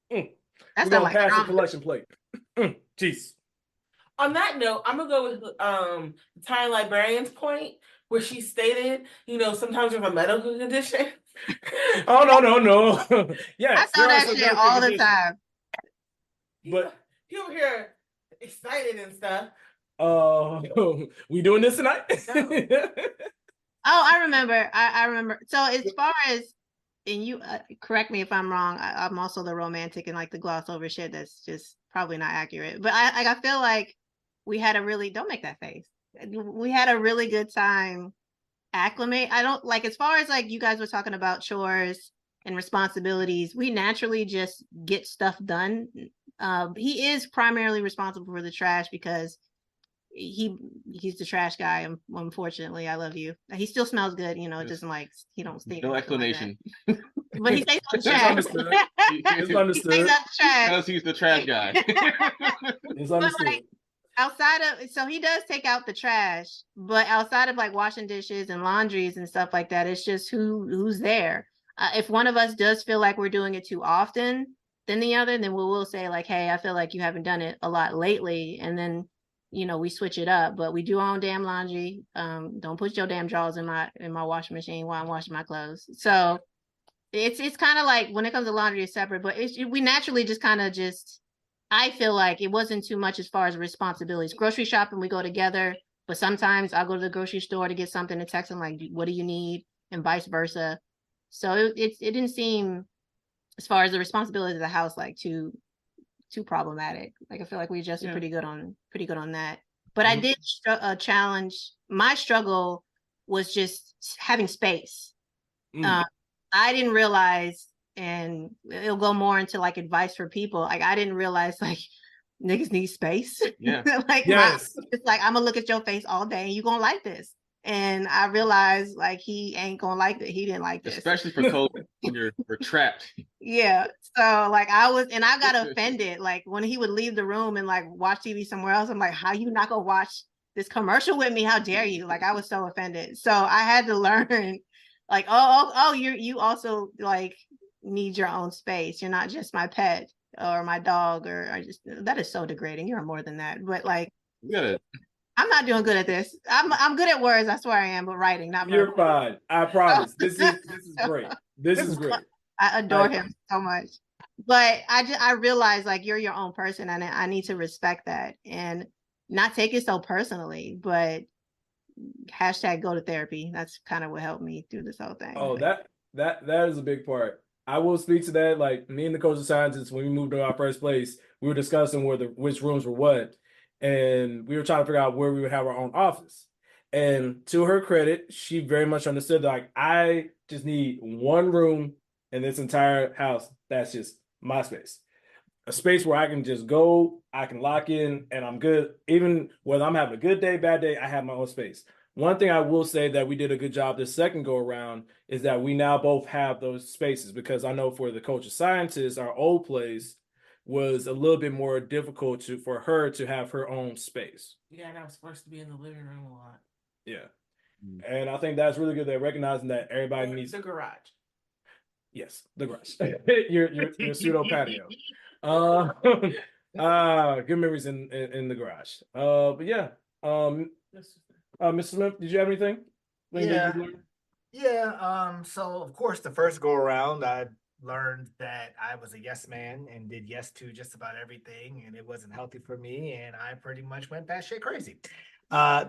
We're gonna pass the collection plate. Jeez. On that note, I'm gonna go with Tiny Librarian's point where she stated, sometimes you have a medical condition. Oh no. Yes, I saw that shit all the time. But he over here excited and stuff. We doing this tonight? No. Oh, I remember. I remember. So as far as and you correct me if I'm wrong. I'm also the romantic and like the gloss over shit that's just probably not accurate. But I feel like we had a really, don't make that face. We had a really good time acclimate. I don't like, as far as like you guys were talking about chores and responsibilities, we naturally just get stuff done. He is primarily responsible for the trash because he's the trash guy. Unfortunately, I love you. He still smells good, you know. It doesn't like he don't stink. No like explanation. that. But he stays on the It's trash. understood. It's He understood. stays on the trash. Because he's the trash guy. It's But understood. like outside of, so he does take out the trash, but outside of like washing dishes and laundries and stuff like that, it's just who's there. If one of us does feel like we're doing it too often than the other, then we will say like, hey, I feel like you haven't done it a lot lately, and then we switch it up. But we do our own damn laundry. Don't put your damn drawers in my washing machine while I'm washing my clothes. So it's kind of like when it comes to laundry, it's separate, but we naturally just kind of just, I feel like it wasn't too much as far as responsibilities. Grocery shopping, we go together, but sometimes I'll go to the grocery store to get something and text him like, what do you need? And vice versa. So it didn't seem, as far as the responsibilities of the house, like too problematic. Like I feel like we adjusted pretty good on that. But I did challenge, my struggle was just having space. I didn't realize, and it'll go more into like advice for people. Like I didn't realize like niggas need space. Yeah. Like Yes. it's like I'm gonna look at your face all day and you gonna like this. And I realized like he ain't gonna like it. He didn't like this. Especially for COVID when we're trapped. Yeah. So like I got offended. Like when he would leave the room and like watch TV somewhere else, I'm like, how you not gonna watch this commercial with me? How dare you? Like I was so offended. So I had to learn like, you also like need your own space. You're not just my pet or my dog or just, that is so degrading. You're more than that. But like, You gotta. I'm not doing good at this. I'm good at words. I swear I am, but writing, not You're verbal. fine. I promise. This is great. This is great. I adore him so much. But I realize like you're your own person and I need to respect that and not take it so personally, but hashtag go to therapy. That's kind of what helped me through this whole thing. Oh, that is a big part. I will speak to that. Like me and the coach of scientists, when we moved to our first place, we were discussing which rooms were what, and we were trying to figure out where we would have our own office. And to her credit, she very much understood that, like, I just need one room in this entire house that's just my space. A space where I can just go, I can lock in, and I'm good. Even whether I'm having a good day, bad day, I have my own space. One thing I will say that we did a good job this second go around is that we now both have those spaces, because I know for the coach of scientists, our old place was a little bit more difficult for her to have her own space. Yeah, and I was forced to be in the living room a lot. Yeah. And I think that's really good. They're recognizing that everybody needs the garage. Yes, the garage. your pseudo patio. Good memories in the garage. But yeah. Mr. Smith, did you have anything? So of course the first go around I learned that I was a yes man and did yes to just about everything, and it wasn't healthy for me, and I pretty much went batshit crazy.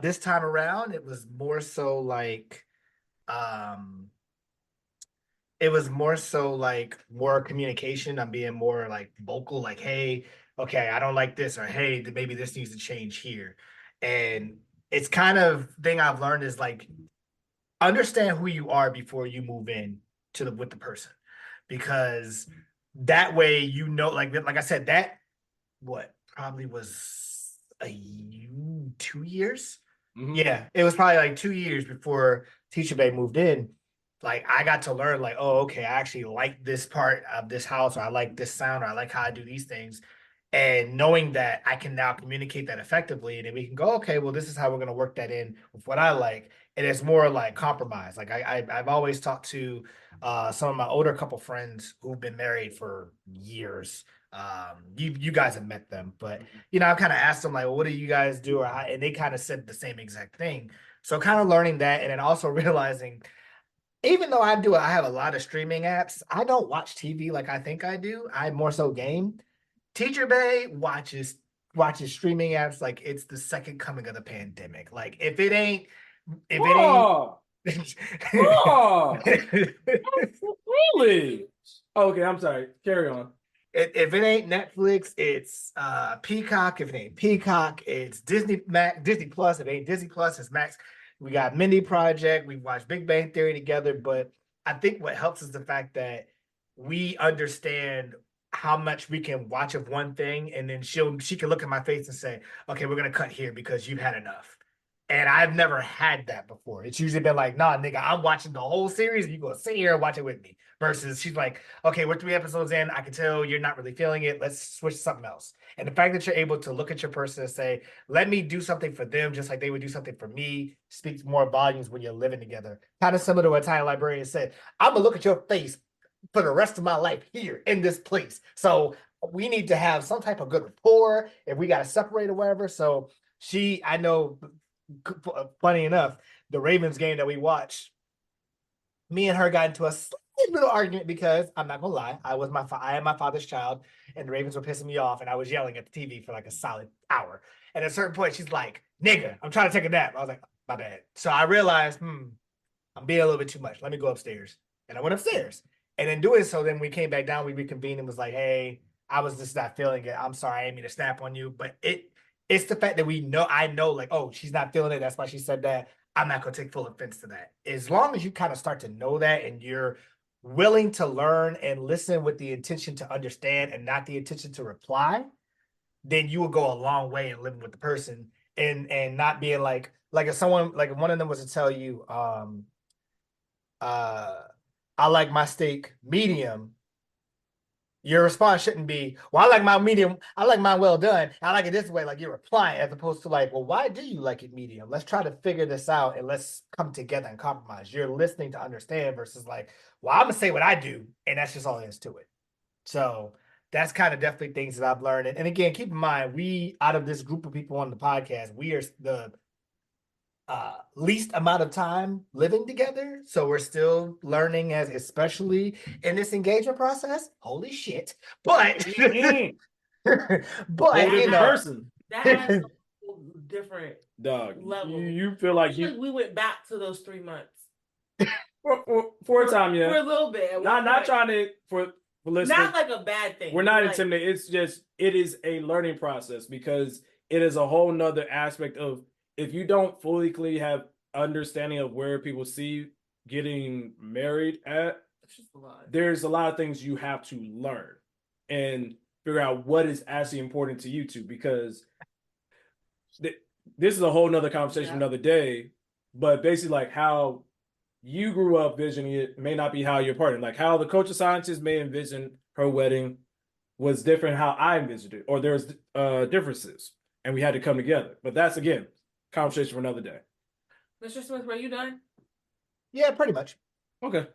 This time around it was more so like more communication. I'm being more like vocal, like, hey, okay, I don't like this, or hey, maybe this needs to change here. And it's kind of thing I've learned is like, understand who you are before you move in with the person, because that way, like I said, that probably was 2 years. Mm-hmm. Yeah, it was probably like 2 years before Teacher Bay moved in. Like I got to learn, like, oh, okay, I actually like this part of this house, or I like this sound, or I like how I do these things. And knowing that I can now communicate that effectively, and then we can go, okay, well, this is how we're going to work that in with what I like. And it's more like compromise. Like I've always talked to some of my older couple friends who've been married for years. You guys have met them, but I kind of asked them like, well, what do you guys do? And they kind of said the same exact thing. So kind of learning that, and then also realizing, even though I have a lot of streaming apps, I don't watch TV like I think I do. I more so game. Teacher Bay watches streaming apps like it's the second coming of the pandemic. Like if it ain't Oh, really? Okay, I'm sorry. Carry on. If it ain't Netflix, it's Peacock. If it ain't Peacock, it's Disney Plus. If it ain't Disney Plus, it's Max. We got Mindy Project. We watched Big Bang Theory together. But I think what helps is the fact that we understand how much we can watch of one thing, and then she can look at my face and say, "Okay, we're gonna cut here because you've had enough." And I've never had that before. It's usually been like, "Nah, nigga, I'm watching the whole series, and you gonna sit here and watch it with me." Versus she's like, "Okay, we're 3 episodes in. I can tell you're not really feeling it. Let's switch to something else." And the fact that you're able to look at your person and say, "Let me do something for them, just like they would do something for me," speaks more volumes when you're living together. Kind of similar to what Tiny Librarian said. I'm gonna look at your face for the rest of my life here in this place. So we need to have some type of good rapport if we got to separate or whatever. So I know, funny enough, the Ravens game that we watched, me and her got into a slight little argument because I'm not gonna lie, I am my father's child, and the Ravens were pissing me off, and I was yelling at the TV for like a solid hour. And at a certain point, she's like, "Nigga, I'm trying to take a nap." I was like, "My bad." So I realized, I'm being a little bit too much. Let me go upstairs. And I went upstairs. And in doing so, then we came back down, we reconvened and was like, "Hey, I was just not feeling it. I'm sorry, I didn't mean to snap on you." But it's the fact that I know, like, oh, she's not feeling it. That's why she said that. I'm not gonna take full offense to that. As long as you kind of start to know that and you're willing to learn and listen with the intention to understand and not the intention to reply, then you will go a long way in living with the person and not being like if someone, like if one of them was to tell you, I like my steak medium, your response shouldn't be, "Well, I like my medium, I like mine well done, I like it this way," like you're replying, as opposed to like, "Well, why do you like it medium? Let's try to figure this out and let's come together and compromise." You're listening to understand versus like, "Well, I'm gonna say what I do," and that's just all there is to it. So that's kind of definitely things that I've learned. And again, keep in mind, we, out of this group of people on the podcast, we are the least amount of time living together, so we're still learning, as especially in this engagement process. Holy shit. But but Whole you different know, person, That has a whole different dog. level. You feel like I feel like we went back to those 3 months for a time, for yeah. a little bit. Not trying to for listeners. Not like a bad thing. We're not like, intimidated. It's just it is a learning process because it is a whole nother aspect of, if you don't fully have understanding of where people see getting married at, it's just a lot. there's a lot of things you have to learn and figure out what is actually important to you two, because this is a whole nother conversation another day. But basically, like, how you grew up visioning it may not be how your partner, like how the coach of sciences may envision her wedding was different how I envisioned it, or there's differences, and we had to come together. But that's, again, conversation for another day. Mr. Smith, were you done? yeah, pretty much. Okay.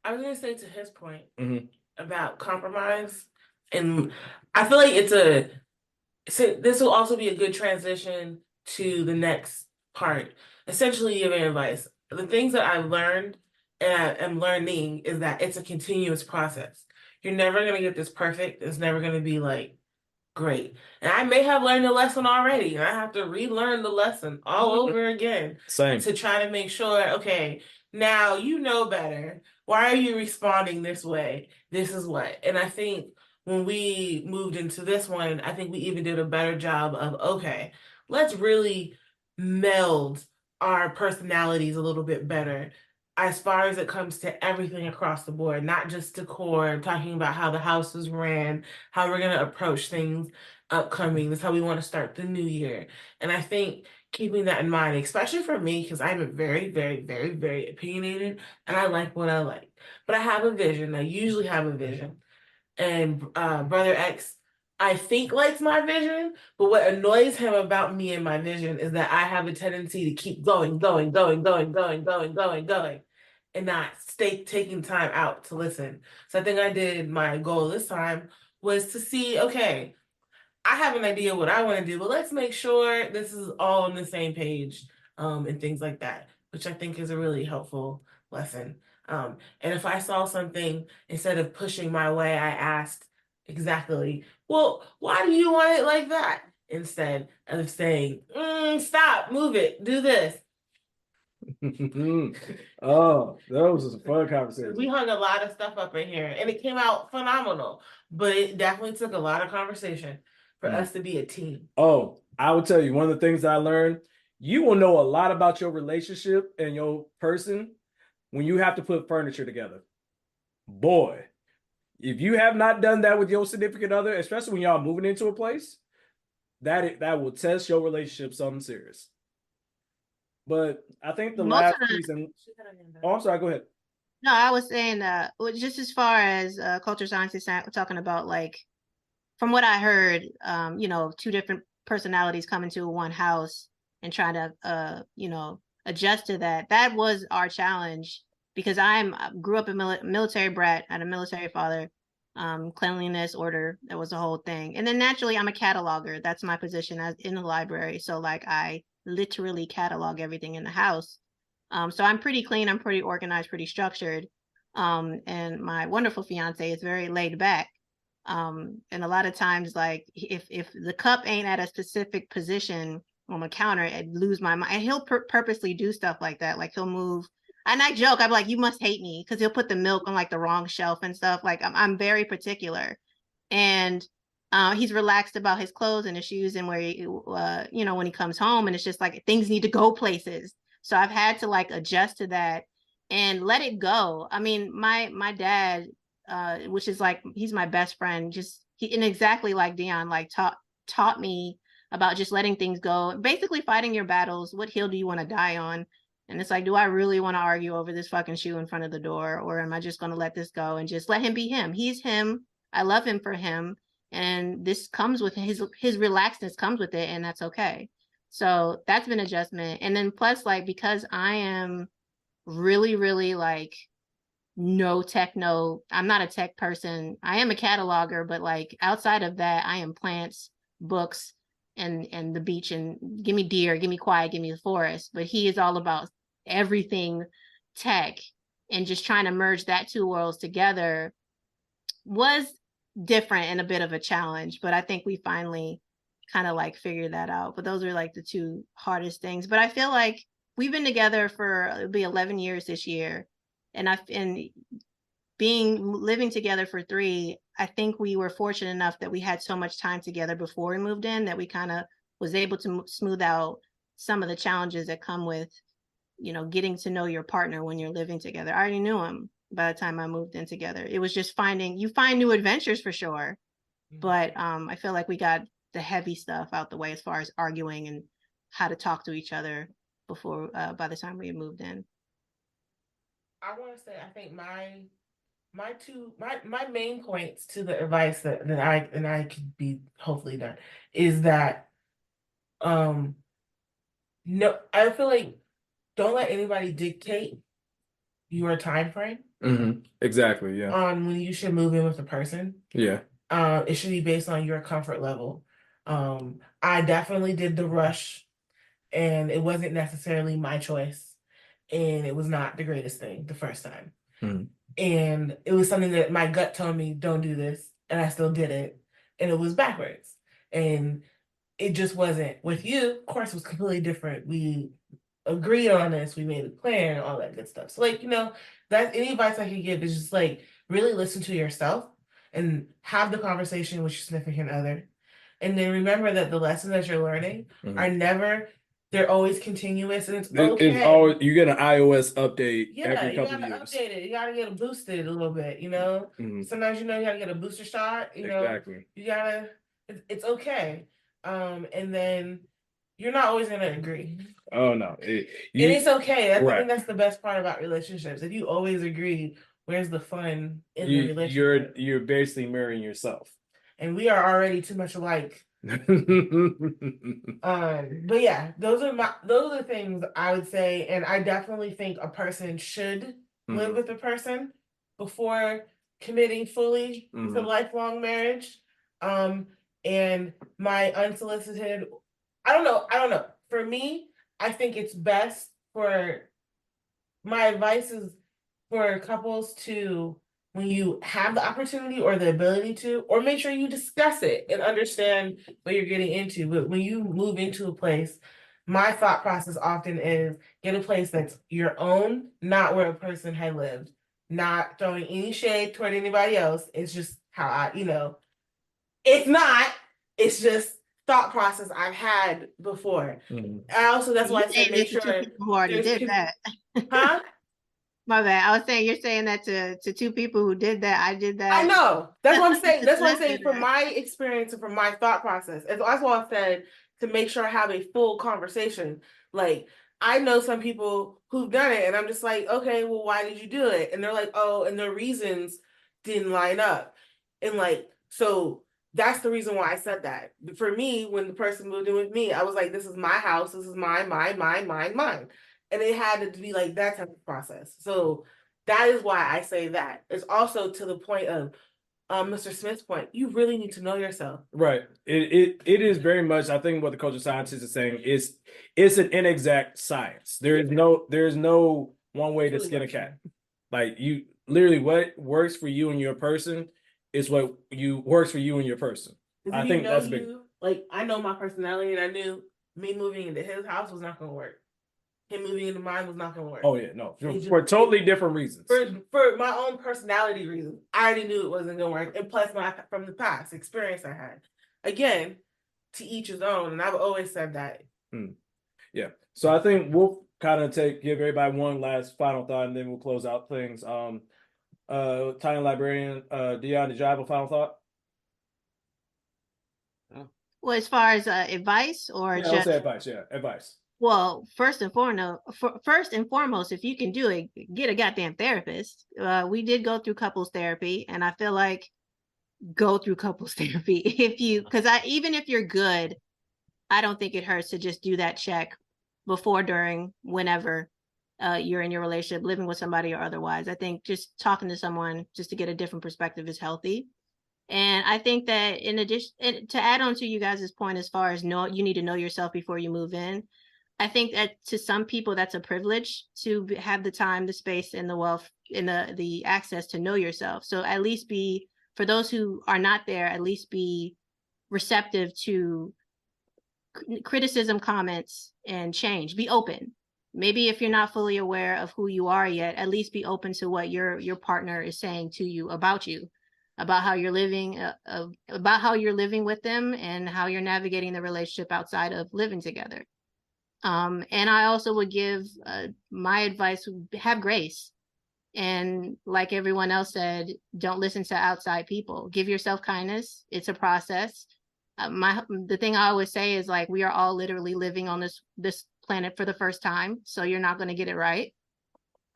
I was gonna say, to his point Mhm. about compromise, and I feel like this will also be a good transition to the next part. Essentially, giving advice. The things that I've learned and I am learning is that it's a continuous process. You're never gonna get this perfect. It's never gonna be like great. And I may have learned a lesson already, and I have to relearn the lesson all over again. Same. To try to make sure, okay, now you know better. Why are you responding this way? This is what. And I think when we moved into this one, I think we even did a better job of, okay, let's really meld our personalities a little bit better as far as it comes to everything across the board, not just decor, talking about how the house is ran, how we're going to approach things upcoming. That's how we want to start the new year. And I think keeping that in mind, especially for me, because I'm a very, very, very, very opinionated, and I like what I like. But I have a vision. I usually have a vision. And Brother X, I think, likes my vision, but what annoys him about me and my vision is that I have a tendency to keep going, and not taking time out to listen. So I think I did, my goal this time was to see, okay, I have an idea what I want to do, but let's make sure this is all on the same page, and things like that, which I think is a really helpful lesson. And if I saw something, instead of pushing my way, I asked exactly, well, why do you want it like that? Instead of saying, stop, move it, do this. Oh, those was a fun conversation. We hung a lot of stuff up in here, and it came out phenomenal. But it definitely took a lot of conversation for us to be a team. Oh, I will tell you one of the things I learned. You will know a lot about your relationship and your person when you have to put furniture together. Boy, if you have not done that with your significant other, especially when y'all moving into a place, that will test your relationship something serious. But I think the Most last of the- season. Oh, I'm sorry. Go ahead. No, I was saying, just as far as culture scientists talking about, like, from what I heard, two different personalities coming to one house and trying to, adjust to that. That was our challenge because grew up a military brat, had a military father, cleanliness, order. That was the whole thing. And then naturally, I'm a cataloger. That's my position in the library. So like, I literally catalog everything in the house. So I'm pretty clean. I'm pretty organized, pretty structured. And my wonderful fiance is very laid back. And a lot of times, like if the cup ain't at a specific position on the counter, I'd lose my mind. And he'll purposely do stuff like that. Like he'll move. And I joke, I'm like, you must hate me, because he'll put the milk on like the wrong shelf and stuff. Like I'm very particular. And he's relaxed about his clothes and his shoes and where he, when he comes home, and it's just like things need to go places. So I've had to like adjust to that and let it go. I mean, my dad, which is like, he's my best friend, and exactly like Deion, like taught me about just letting things go, basically fighting your battles. What hill do you want to die on? And it's like, do I really want to argue over this fucking shoe in front of the door, or am I just going to let this go and just let him be him? He's him. I love him for him, and this comes with his relaxedness comes with it, and that's okay. So that's been adjustment. And then plus, like, because I am really, really like I'm not a tech person. I am a cataloger, but like outside of that, I am plants, books, and the beach, and give me deer, give me quiet, give me the forest. But he is all about everything tech, and just trying to merge that two worlds together was different and a bit of a challenge. But I think we finally kind of like figured that out. But those are like the two hardest things. But I feel like we've been together it'll be 11 years this year. And living together for 3, I think we were fortunate enough that we had so much time together before we moved in that we kind of was able to smooth out some of the challenges that come with, getting to know your partner when you're living together. I already knew him by the time I moved in together. It was just you find new adventures for sure. But I feel like we got the heavy stuff out the way as far as arguing and how to talk to each other before, by the time we had moved in. I want to say, I think my main points to the advice that I could be hopefully done is that, no, I feel like don't let anybody dictate your time frame. Mm-hmm. Exactly. Yeah. On when you should move in with a person. Yeah. It should be based on your comfort level. I definitely did the rush, and it wasn't necessarily my choice, and it was not the greatest thing the first time. Mm-hmm. And it was something that my gut told me, don't do this, and I still did it, and it was backwards. And it just wasn't. With you, of course, it was completely different. We agreed on this, we made a plan, all that good stuff. So like, that's any advice I could give is just like really listen to yourself and have the conversation with your significant other. And then remember that the lessons that you're learning are they're always continuous, and it's okay. It's always, you get an iOS update every couple of years. Update it. You gotta get it boosted a little bit, Mm-hmm. Sometimes you gotta get a booster shot, Exactly. You gotta it's okay. And then you're not always gonna agree. Oh no. And it's okay. I Right. think that's the best part about relationships. If you always agree, where's the fun in the relationship? You're basically mirroring yourself. And we are already too much alike. But yeah, those are the things I would say, and I definitely think a person should live with a person before committing fully to lifelong marriage. And my unsolicited, I don't know. For me, I think it's best my advice is for couples to, when you have the opportunity or the ability to, or make sure you discuss it and understand what you're getting into. But when you move into a place, my thought process often is get a place that's your own, not where a person had lived, not throwing any shade toward anybody else. It's just how it's not, it's just thought process I've had before. I also, that's why I said make sure who already did that. Huh? My bad. I was saying you're saying that to two people who did that. I did that. I know. That's what I'm saying. That's what I'm saying from my experience and from my thought process. And that's why I said to make sure I have a full conversation. Like, I know some people who've done it, and I'm just like, okay, well, why did you do it? And they're like, oh, and their reasons didn't line up. And like, so that's the reason why I said that. For me, when the person moved in with me, I was like, this is my house. This is mine. And it had to be like that type of process. So that is why I say that. It's also to the point of Mr. Smith's point. You really need to know yourself. Right. It is very much, I think what the cultural scientist is saying is it's an inexact science. There is no one way to skin a cat. Like, you literally, what works for you and your person is what works for you and your person. I think that's big. Like, I know my personality, and I knew me moving into his house was not gonna work. Him moving into mine was not gonna work. Oh yeah, no, for totally different reasons. For my own personality reasons, I already knew it wasn't gonna work. And plus, from the past experience I had, again, to each his own. And I've always said that. Yeah. So I think we'll kind of give everybody one last final thought, and then we'll close out things. Tiny Librarian, Deion, did you have a final thought? Well, as far as advice or I'll say advice. Yeah, advice. Well, first and foremost, if you can do it, get a goddamn therapist. We did go through couples therapy, and I feel like go through couples therapy because even if you're good, I don't think it hurts to just do that check before, during, whenever you're in your relationship, living with somebody or otherwise. I think just talking to someone just to get a different perspective is healthy. And I think that in addition, to add on to you guys' point, as far as you need to know yourself before you move in. I think that to some people that's a privilege to have the time, the space, and the wealth, and the access to know yourself. So at least for those who are not there, at least be receptive to criticism, comments, and change. Be open. Maybe if you're not fully aware of who you are yet, at least be open to what your partner is saying to you, about how you're living, about how you're living with them, and how you're navigating the relationship outside of living together. And I also would give my advice: have grace, and like everyone else said, don't listen to outside people. Give yourself kindness. It's a process. The thing I always say is, like, we are all literally living on this planet for the first time, so you're not going to get it right.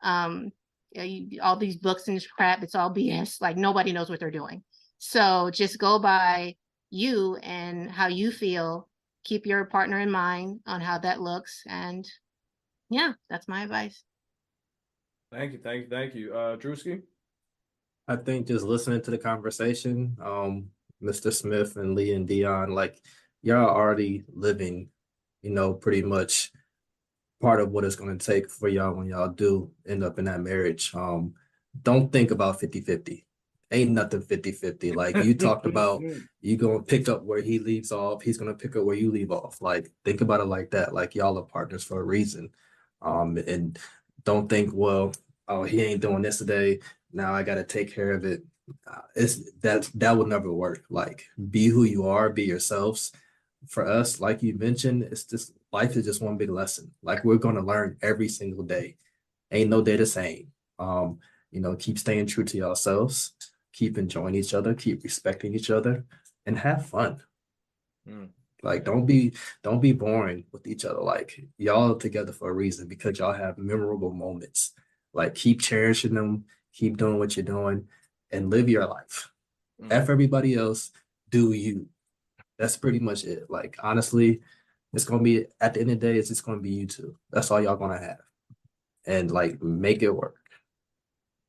All these books and crap, it's all BS. Like, nobody knows what they're doing. So just go by you and how you feel. Keep your partner in mind on how that looks. And yeah, that's my advice. Thank you. Drewski? I think just listening to the conversation, Mr. Smith and Lee and Deion, like, y'all already living, pretty much part of what it's going to take for y'all when y'all do end up in that marriage. Don't think about 50-50. Ain't nothing 50-50. Like you talked about, you going to pick up where he leaves off. He's going to pick up where you leave off. Like, think about it like that. Like, y'all are partners for a reason. And don't think, well, oh, he ain't doing this today, now I got to take care of it. That would never work. Like, be who you are, be yourselves. For us, like you mentioned, it's just, life is just one big lesson. Like, we're going to learn every single day. Ain't no day the same. Keep staying true to yourselves. Keep enjoying each other, keep respecting each other, and have fun. Like, don't be boring with each other. Like, y'all together for a reason, because y'all have memorable moments. Like, keep cherishing them, keep doing what you're doing, and live your life. F everybody else, do you. That's pretty much it. Like, honestly, it's gonna be, at the end of the day, it's just gonna be you two. That's all y'all gonna have. And like, make it work.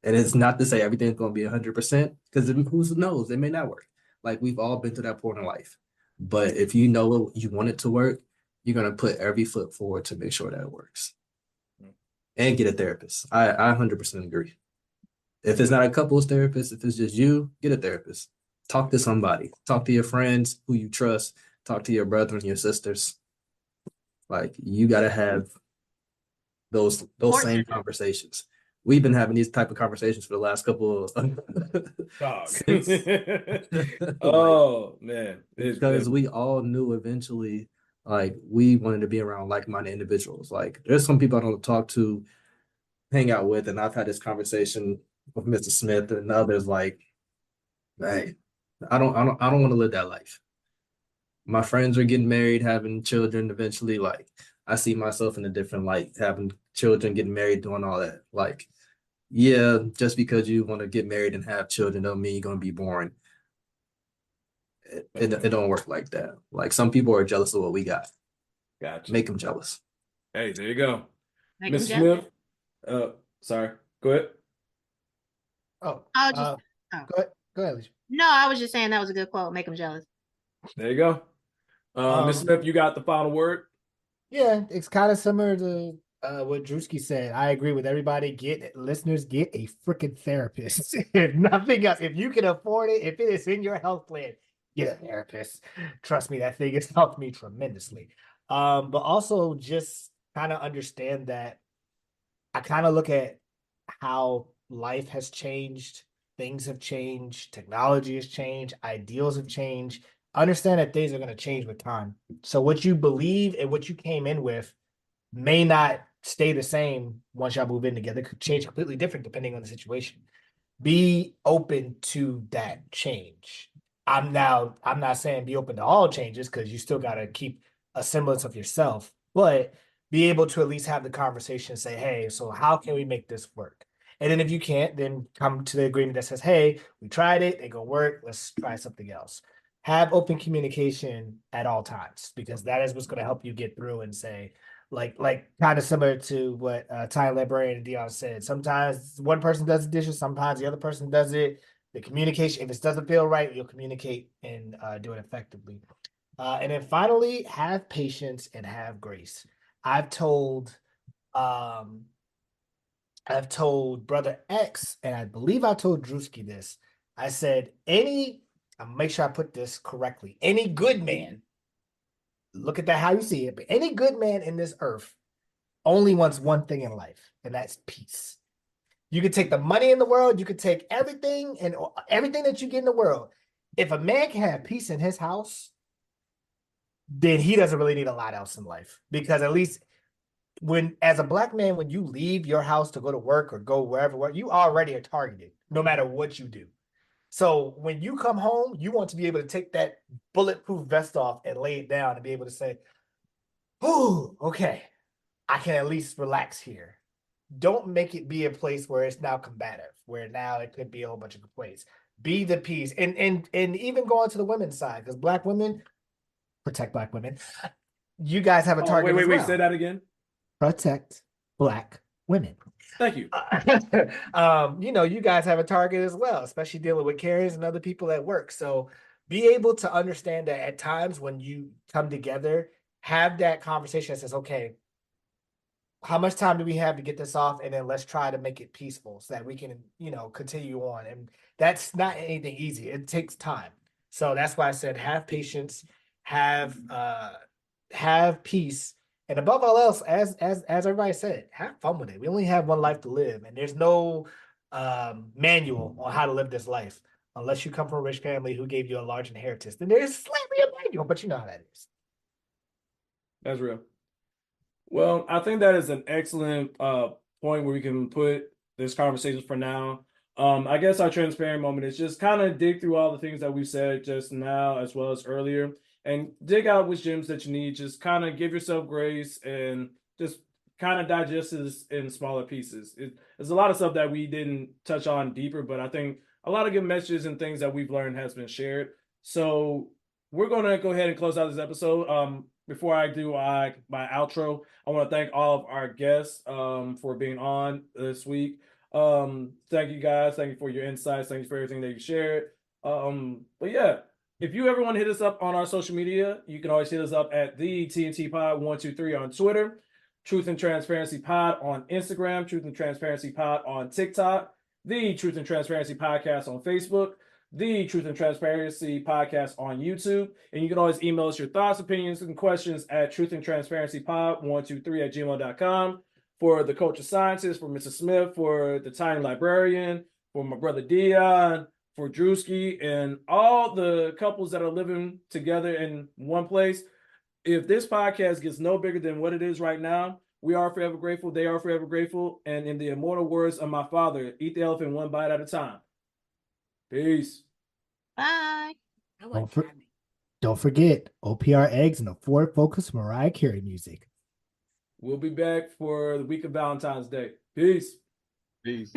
And it's not to say everything's going to be 100%, because who knows, it may not work. Like, we've all been to that point in life. But if you know you want it to work, you're going to put every foot forward to make sure that it works. And get a therapist. I 100% agree. If it's not a couples therapist, if it's just you, get a therapist. Talk to somebody. Talk to your friends who you trust. Talk to your brother and your sisters. Like you got to have those Or- same conversations. We've been having these type of conversations for the last couple of Dog. since Oh man. because we all knew eventually like we wanted to be around like-minded individuals. Like there's some people I don't talk to, hang out with, and I've had this conversation with Mr. Smith and others like, hey, I don't want to live that life. My friends are getting married, having children eventually. Like I see myself in a different light, having children, getting married, doing all that. Like, yeah, just because you want to get married and have children don't mean you're gonna be boring. It don't work like that. Like some people are jealous of what we got. Gotcha. Make them jealous. Hey, there you go. Make Miss them jealous. Smith. Sorry. Go ahead. Oh, I was just, go ahead, Alicia. no, I was just saying that was a good quote. Make them jealous. There you go. Miss Smith, you got the final word. Yeah, it's kind of similar to what Drewski said. I agree with everybody. Listeners, get a freaking therapist. If nothing else, if you can afford it, if it is in your health plan, get a therapist. Trust me, that thing has helped me tremendously. But also just kind of understand that I kind of look at how life has changed, things have changed, technology has changed, ideals have changed. Understand that things are going to change with time. So what you believe and what you came in with may not stay the same once y'all move in together. It could change completely different depending on the situation. Be open to that change. I'm not saying be open to all changes because you still got to keep a semblance of yourself, but be able to at least have the conversation and say, hey, so how can we make this work? And then if you can't, then come to the agreement that says, hey, we tried it, it gonna work, let's try something else. Have open communication at all times because that is what's going to help you get through and say, like kind of similar to what Tiny Librarian and Deion said. Sometimes one person does the dishes, sometimes the other person does it. The communication, if it doesn't feel right, you'll communicate and do it effectively. And then finally, have patience and have grace. I've told Brother X, and I believe I told Drewski this. I said, I'll make sure I put this correctly. Any good man, look at that how you see it, but any good man in this earth only wants one thing in life, and that's peace. You could take the money in the world, you could take everything and everything that you get in the world. If a man can have peace in his house, then he doesn't really need a lot else in life. Because at least as a black man, when you leave your house to go to work or go wherever, you already are targeted, no matter what you do. So when you come home, you want to be able to take that bulletproof vest off and lay it down and be able to say, oh, okay, I can at least relax here. Don't make it be a place where it's now combative, where now it could be a whole bunch of complaints. Be the peace. And even going to the women's side, because black women, protect black women. You guys have a target. Wait, say that again. Protect black women. Thank you. You guys have a target as well, especially dealing with Karens and other people at work. So be able to understand that at times when you come together, have that conversation that says, okay, how much time do we have to get this off? And then let's try to make it peaceful so that we can, continue on. And that's not anything easy. It takes time. So that's why I said, have patience, have peace. And above all else, as everybody said, have fun with it. We only have one life to live, and there's no manual on how to live this life unless you come from a rich family who gave you a large inheritance. Then there's slightly a manual, but you know how that is. That's real. Well, I think that is an excellent point where we can put this conversation for now. I guess our transparent moment is just kind of dig through all the things that we said just now as well as earlier. And dig out which gems that you need. Just kind of give yourself grace and just kind of digest this in smaller pieces. There's a lot of stuff that we didn't touch on deeper, but I think a lot of good messages and things that we've learned has been shared. So we're going to go ahead and close out this episode. Before I do my outro, I want to thank all of our guests for being on this week. Thank you guys. Thank you for your insights. Thank you for everything that you shared. But yeah. If you ever want to hit us up on our social media, you can always hit us up at the TNT Pod 123 on Twitter, Truth and Transparency Pod on Instagram, Truth and Transparency Pod on TikTok, the Truth and Transparency Podcast on Facebook. the Truth and Transparency podcast on YouTube. And you can always email us your thoughts, opinions, and questions at truthandtransparencypod123@gmail.com. For the Culture Scientist, for Mrs. Smith, for the Tiny Librarian, for my brother Deion, for Drewski, and all the couples that are living together in one place. If this podcast gets no bigger than what it is right now, we are forever grateful. They are forever grateful. And in the immortal words of my father, eat the elephant one bite at a time. Peace. Bye. Don't forget OPR eggs and the Ford Focus Mariah Carey music. We'll be back for the week of Valentine's Day. Peace. Peace.